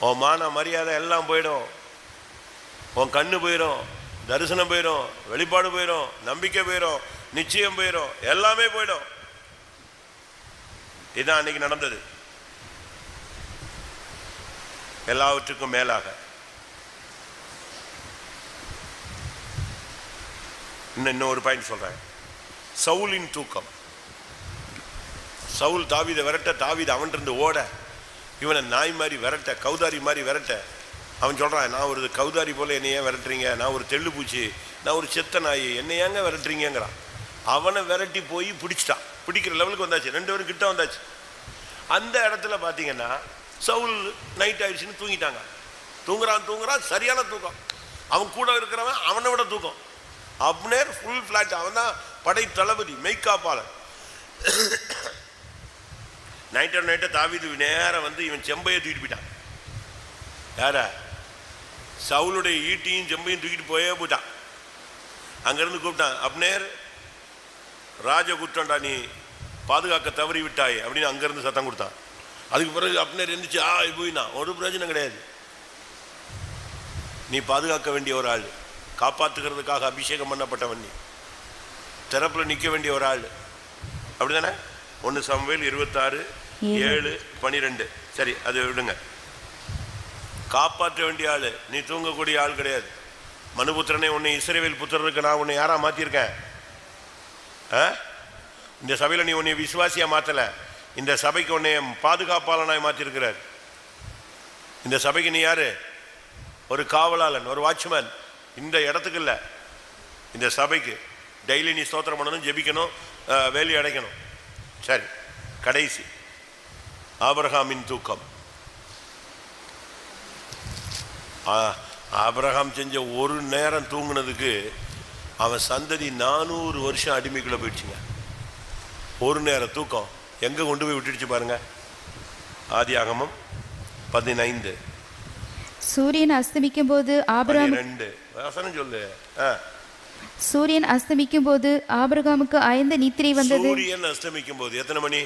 உன் மான மரியாதை எல்லாம் போயிடும். உன் கண்ணு போயிடும், தரிசனம் போயிடும், வெளிப்பாடு போயிடும், நம்பிக்கை போயிடும், நிச்சயம் போயிடும், எல்லாமே போயிடும். இதுதான் அன்னைக்கு நடந்தது. எல்லாவற்றுக்கும் மேலாக இன்னொரு பாயிண்ட் சொல்றேன். சவுலின் தூக்கம். சவுல் தாவீதை விரட்ட, தாவீது அவன் இருந்து ஓட, இவனை நாய் மாதிரி விரட்ட, கௌதாரி மாதிரி விரட்ட. அவன் சொல்றான், நான் ஒரு கௌதாரி போல என்னை ஏன் விரட்டுறீங்க? நான் ஒரு தெள்ளு பூச்சி, நான் ஒரு செத்த நாய், என்னை ஏங்க விரட்டுறீங்கிறான். அவனை விரட்டி போய் பிடிச்சிட்டான். பிடிக்கிற லெவலுக்கு வந்தாச்சு. 2 பேரும் கிட்ட வந்தாச்சு. அந்த இடத்துல பார்த்தீங்கன்னா சவுல் நைட் ஆயிடுச்சுன்னு தூங்கிட்டாங்க. தூங்குறான், சரியான தூக்கம். அவன் கூட இருக்கிறவன் அவனை விட தூக்கம். Abner full flat. அவன் தான் படை தளபதி, மெய்காப்பாளன். நைட்டை தாவீது நேரம் வந்து இவன் செம்பையை தூக்கிட்டு போயிட்டான். யார? சவுளுடைய ஈட்டியும் செம்பையும் தூக்கிட்டு போயிட்டான். அங்கிருந்து கூப்பிட்டான், அப்னேர் ராஜ குற்றம்டா, நீ பாதுகாக்க தவறி விட்டாய் அப்படின்னு அங்கிருந்து சத்தம் கொடுத்தான். அதுக்கு பிறகு அப்னேர் இருந்துச்சு போயினா. ஒரு பிரயோஜனம் கிடையாது. நீ பாதுகாக்க வேண்டிய ஒரு ஆள், காப்பாற்றுகிறதுக்காக அபிஷேகம் பண்ணப்பட்டவன், நீ திறப்புல நிற்க வேண்டிய ஒரு ஆள். அப்படிதானே? 1 சாமுவேல் 26:7-12. சரி, அது விடுங்க. காப்பாற்ற வேண்டிய ஆள், நீ தூங்கக்கூடிய ஆள் கிடையாது. மனுபுத்திரனை உன்னை இஸ்ரவேல் புத்திரருக்கு நான் உன்னை யாரா மாத்திருக்கேன்? இந்த சபையில நீ உன்னை விசுவாசியா மாத்தல. இந்த சபைக்கு உன்னை பாதுகாப்பாளனாய் மாத்திருக்கிறார். இந்த சபைக்கு நீ யாரு? ஒரு காவலாளன், ஒரு வாட்ச்மேன். இந்த இடத்துக்கு இல்ல, இந்த சபைக்கு. டெய்லி நீ ஸ்தோத்திரம் பண்ணணும், ஜெபிக்கணும், வேலி அடைக்கணும். சரி, கடைசி ஆபிரகாமின் தூக்கம். ஆபிரகாம் செஞ்ச ஒரு நேரம் தூங்குனதுக்கு அவன் சந்ததி 400 வருஷம் அடிமைக்குள்ள போயிடுச்சுங்க. ஒரு நேரம் தூக்கம் எங்க கொண்டு போய் விட்டுடுச்சு பாருங்க. ஆதியாகமம் 15. சூரியன் அஸ்தமிக்கும் போது ஆபிரகாம் 2 வசனம் சொல்லு. சூரியன் அஸ்தமிக்கும் போது ஆபிரகாமுக்கு ஆழ்ந்த நித்திரை வந்தது. சூரியன் அஸ்தமிக்கும் போது எத்தனை மணி?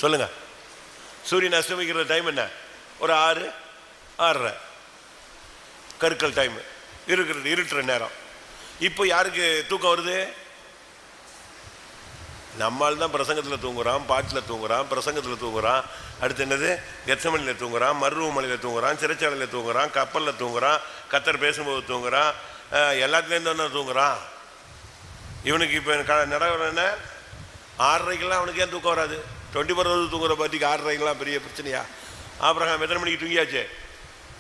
சொல்லுங்க. சூரியன் அஸ்தமிக்கிற டைம் என்ன? ஒரு 6, 6:30 கருக்கல் டைம் இருக்கிறது, இருட்டுற நேரம். இப்போ யாருக்கு தூக்கம் வருது? நம்மால் தான் பிரசங்கத்தில் தூங்குறான், பாட்டில் தூங்குறான், பிரசங்கத்தில் தூங்குறான். அடுத்து என்னது? கெத்சமனியில் தூங்குறான், மருவமலையில் தூங்குறான், சிறைச்சாலையில் தூங்குறான், கப்பலில் தூங்குறான், கத்தர் பேசும்போது தூங்குறான், எல்லாத்துலேருந்து ஒன்று தூங்குறான். இவனுக்கு இப்போ நடவடிக்கை என்ன? 6:30க்கெல்லாம் அவனுக்கு ஏன் தூக்கம் வராது? 24 hours தூங்குற பார்ட்டிக்கு 6:30க்கெல்லாம் பெரிய பிரச்சனையா? ஆபிரகாம் எத்தனை மணிக்கு தூங்கியாச்சு?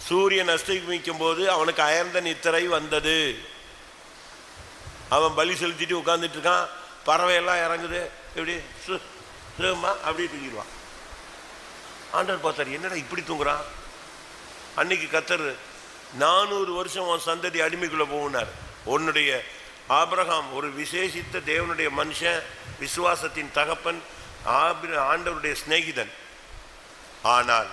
சூரியன் அஸ்தமிக்கும் போது அவனுக்கு அயர்ந்த நித்திரை வந்தது. அவன் பலி செலுத்திட்டு உட்கார்ந்துட்டு இருக்கான். பறவையெல்லாம் இறங்குது, எப்படி சுகமா அப்படியே தூங்கிடுவான். ஆண்டவர் பார்த்தார், என்னடா இப்படி தூங்குறான்? அன்னைக்கு கத்தர் 400 வருஷம் அவன் சந்ததி அடிமைக்குள்ள போனார். உன்னுடைய ஆபிரகாம் ஒரு விசேஷித்த தேவனுடைய மனுஷன், விசுவாசத்தின் தகப்பன், ஆண்டவருடைய சிநேகிதன். ஆனால்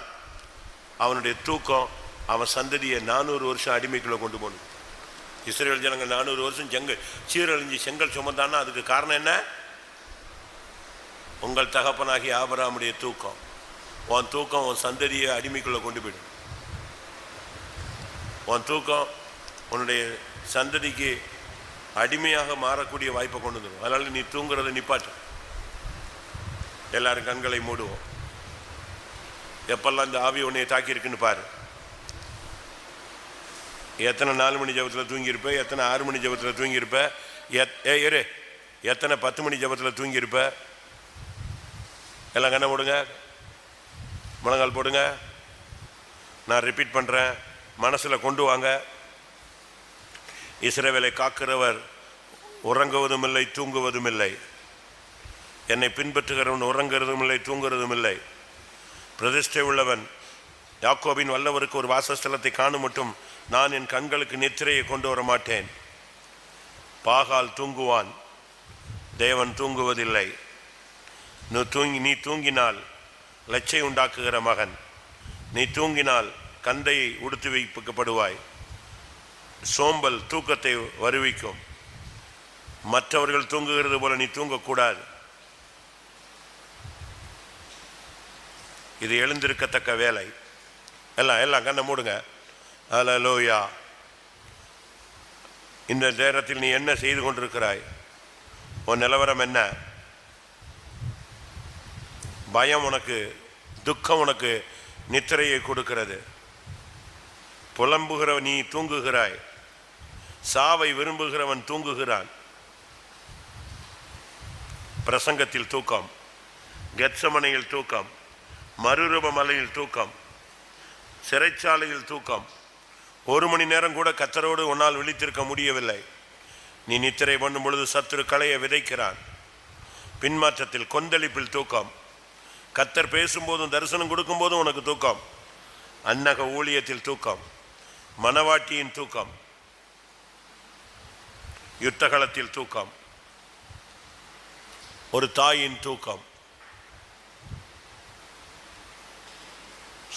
அவனுடைய தூக்கம் அவன் சந்ததியை 400 வருஷம் அடிமைக்குள்ள கொண்டு போகணும். இஸ்ரேல் ஜனங்கள் 400 வருஷம் சீரழிஞ்சு செங்கல் சுமந்தான்னா அதுக்கு காரணம் என்ன? உங்கள் தகப்பனாகி ஆபிரகாமுடைய தூக்கம். உன் தூக்கம் உன் சந்ததியை அடிமைக்குள்ள கொண்டு போயிடும். உன் தூக்கம் உன்னுடைய சந்ததிக்கு அடிமையாக மாறக்கூடிய வாய்ப்பை கொண்டு வந்துடும். அதனால நீ தூங்குறதை நிப்பாட்டு. எல்லாரும் கண்களை மூடுவோம். எப்பெல்லாம் இந்த ஆவி உன்னையை தாக்கி இருக்குன்னு பாரு. எத்தனை 4 மணி ஜபத்தில் தூங்கியிருப்ப, எத்தனை 6 மணி ஜபத்தில் தூங்கியிருப்ப, எத்தனை 10 மணி ஜபத்தில் தூங்கியிருப்ப. எல்லாம் கண்ணை போடுங்க, முழங்கால் போடுங்க. நான் ரிப்பீட் பண்ணுறேன், மனசில் கொண்டு வாங்க. இஸ்ரவேலை காக்கிறவர் உறங்குவதும் இல்லை, தூங்குவதும் இல்லை. என்னை பின்பற்றுகிறவன் உறங்குறதும் இல்லை, தூங்குறதும் இல்லை. பிரதிஷ்டை உள்ளவன் யாக்கோபின் வல்லவருக்கு ஒரு வாசஸ்தலத்தை காணும் மட்டும் நான் என் கண்களுக்கு நித்திரையை கொண்டு வர மாட்டேன். பாகால் தூங்குவான், தேவன் தூங்குவதில்லை. நீ தூங்கினால் லட்சை உண்டாக்குகிற மகன். நீ தூங்கினால் கந்தையை உடுத்து வைக்கப்படுவாய். சோம்பல் தூக்கத்தை வருவிக்கும். மற்றவர்கள் தூங்குகிறது போல நீ தூங்கக்கூடாது. இது எழுந்திருக்கத்தக்க வேலை. எல்லாம் கண்ணை மூடுங்க. அல்லேலூயா. இந்த நேரத்தில் நீ என்ன செய்து கொண்டிருக்கிறாய்? உன் நிலவரம் என்ன? பயம் உனக்கு, துக்கம் உனக்கு நித்திரையை கொடுக்கிறது. புலம்புகிற நீ தூங்குகிறாய். சாவை விரும்புகிறவன் தூங்குகிறான். பிரசங்கத்தில் தூக்கம், கெத்சமனையில் தூக்கம், மறுரூப மலையில் தூக்கம், சிறைச்சாலையில் தூக்கம். 1 மணி நேரம் கூட கத்தரோடு உன்னால் விழித்திருக்க முடியவில்லை. நீ நித்திரை பண்ணும் பொழுது சத்துரு களையை விதைக்கிறான். பின்மாற்றத்தில் கொந்தளிப்பில் தூக்கம். கத்தர் பேசும்போதும் தரிசனம் கொடுக்கும் போதும் உனக்கு தூக்கம். அன்னக ஊழியத்தில் தூக்கம், மனவாட்டியின் தூக்கம், யுத்தகலத்தில் தூக்கம், ஒரு தாயின் தூக்கம்,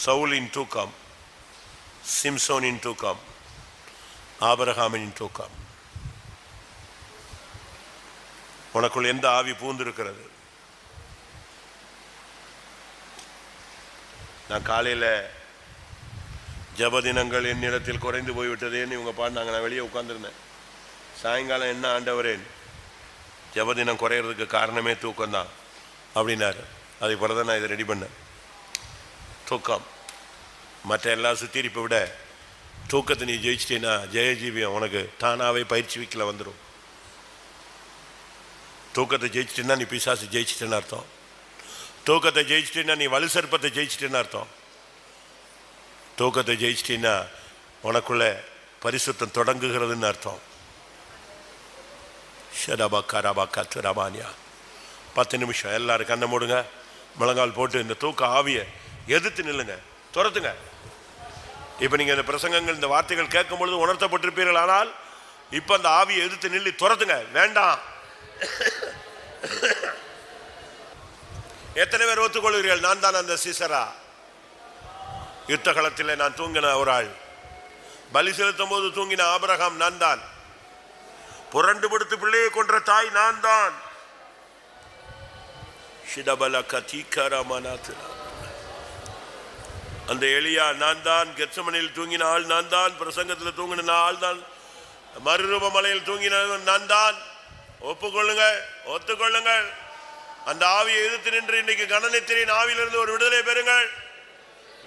சவுலின் தூக்கம், சிம்சோனின் தூக்கம், ஆபிரகாமின் தூக்கம். உனக்குள் எந்த ஆவி பூந்திருக்கிறது? நான் காலையில் ஜபதினங்கள் என்னிடத்தில் குறைந்து போய்விட்டதேன்னு இவங்க பாடினாங்க. நான் வெளியே உட்காந்துருந்தேன். சாயங்காலம் என்ன ஆண்டவரேன், ஜபதினம் குறையிறதுக்கு காரணமே தூக்கம்தான் அப்படின்னாரு. அதே போல தான் நான் இதை ரெடி பண்ணேன். தூக்கம் மற்ற எல்லா சுத்திரிப்பை விட தூக்கத்தை நீ ஜெயிச்சிட்டேன்னா ஜெயஜீவியம் உனக்கு தானாகவே பயிற்சி வீக்கில் வந்துடும். தூக்கத்தை ஜெயிச்சிட்டேன்னா நீ பிசாசு ஜெயிச்சிட்டேன்னு அர்த்தம். தூக்கத்தை ஜெயிச்சிட்டேன்னா நீ வலு சர்ப்பத்தை ஜெயிச்சிட்டேன்னு அர்த்தம். தூக்கத்தை ஜெயிச்சிட்டேன்னா உனக்குள்ள பரிசுத்தம் தொடங்குகிறதுன்னு அர்த்தம். ஷடாபாக்கா துராபானியா. 10 நிமிஷம் எல்லாரும் கண்ணை மூடுங்க, முழங்கால் போட்டு இந்த தூக்க ஆவியை எதிர்த்து நில்லுங்க, துரத்துங்க. இப்போ நீங்கள் இந்த பிரசங்கங்கள், இந்த வார்த்தைகள் கேட்கும் பொழுது உணர்த்தப்பட்டிருப்பீர்கள். ஆனால் இப்போ அந்த ஆவியை எதிர்த்து நில்லி துரத்துங்க. வேண்டாம். எத்தனை பேர் ஒத்துக்கொள்கிறீர்கள்? நான் தான் அந்த சீசரா. யுத்த களத்தில் நான் தூங்கின ஒரு ஆள். பலி செலுத்தும் போது தூங்கின ஆபிரகாம் நான் தான். புரண்டு படுத்து பிள்ளையை கொன்ற தாய் நான் தான். ஷிடபல கதிகரமனது. அந்த எலியா, நான் தான் கெத்சமனையில் தூங்கின ஆள், நான் தான் பிரசங்கத்தில் தூங்கின ஆள், தான் மறுரூப மலையில் தூங்கினவன் நான் தான். ஒப்புக்கொள்ளுங்கள், ஒத்துக்கொள்ளுங்கள். அந்த ஆவியை எதிர்த்து நின்று இன்னைக்கு கணனித்திரின் ஆவியிலிருந்து ஒரு விடுதலை பெறுங்கள்.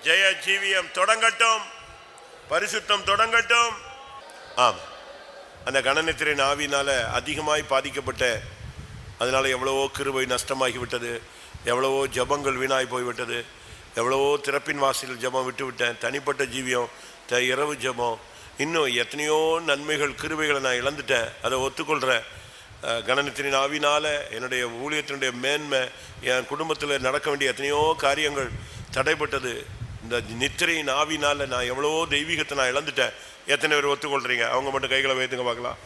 ஜெய ஜீவியம் தொடங்கட்டும், பரிசுத்தம் தொடங்கட்டும். ஆம், அந்த கணனித்திரின் ஆவியினால அதிகமாய் பாதிக்கப்பட்ட, அதனால எவ்வளவோ கிருபை நஷ்டமாகிவிட்டது, எவ்வளவோ ஜபங்கள் வீணாய் போய்விட்டது, எவ்வளவோ திறப்பின் வாசலில் ஜபம் விட்டு விட்டேன், தனிப்பட்ட ஜீவியம், இரவு ஜபம், இன்னும் எத்தனையோ நன்மைகள் கிருபைகளை நான் இழந்துட்டேன். அதை ஒத்துக்கொள்கிறேன். கணனித்திரின் ஆவினால என்னுடைய ஊழியத்தினுடைய மேன்மை, என் குடும்பத்தில் நடக்க வேண்டிய எத்தனையோ காரியங்கள் தடைப்பட்டது. இந்த நித்திரையின் ஆவினால நான் எவ்வளவோ தெய்வீகத்தை நான் இழந்துட்டேன். எத்தனை பேர் ஒத்துக்கொள்றீங்க? அவங்க மட்டும் கைகளை வைத்துங்க பார்க்கலாம்.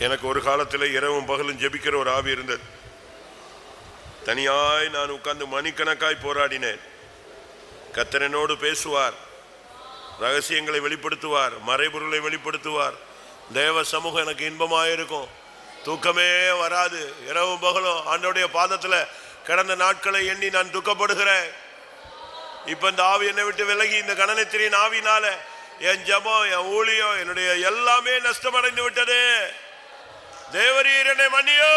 எனக்கு ஒரு காலத்தில் இரவும் பகலும் ஜெபிக்கிற ஒரு ஆவி இருந்தது. தனியாய் நான் உட்கார்ந்து மணிக்கணக்காய் போராடினேன். கர்த்தர் என்னோடு பேசுவார், ரகசியங்களை வெளிப்படுத்துவார், மறைபொருளை வெளிப்படுத்துவார். தேவ சமூகம் எனக்கு இன்பமாயிருக்கும், தூக்கமே வராது. இரவும் பகலும் ஆண்டவருடைய பாதத்துல கடந்த நாட்களை எண்ணி நான் துக்கப்படுகிறேன். இப்ப இந்த ஆவி என்னை விட்டு விலகி, இந்த கணனித்திரியின் ஆவினால என் ஜபம், என் ஊழியம், என்னுடைய எல்லாமே நஷ்டமடைந்து விட்டது. தேவரீர் என்னை மன்னியோ.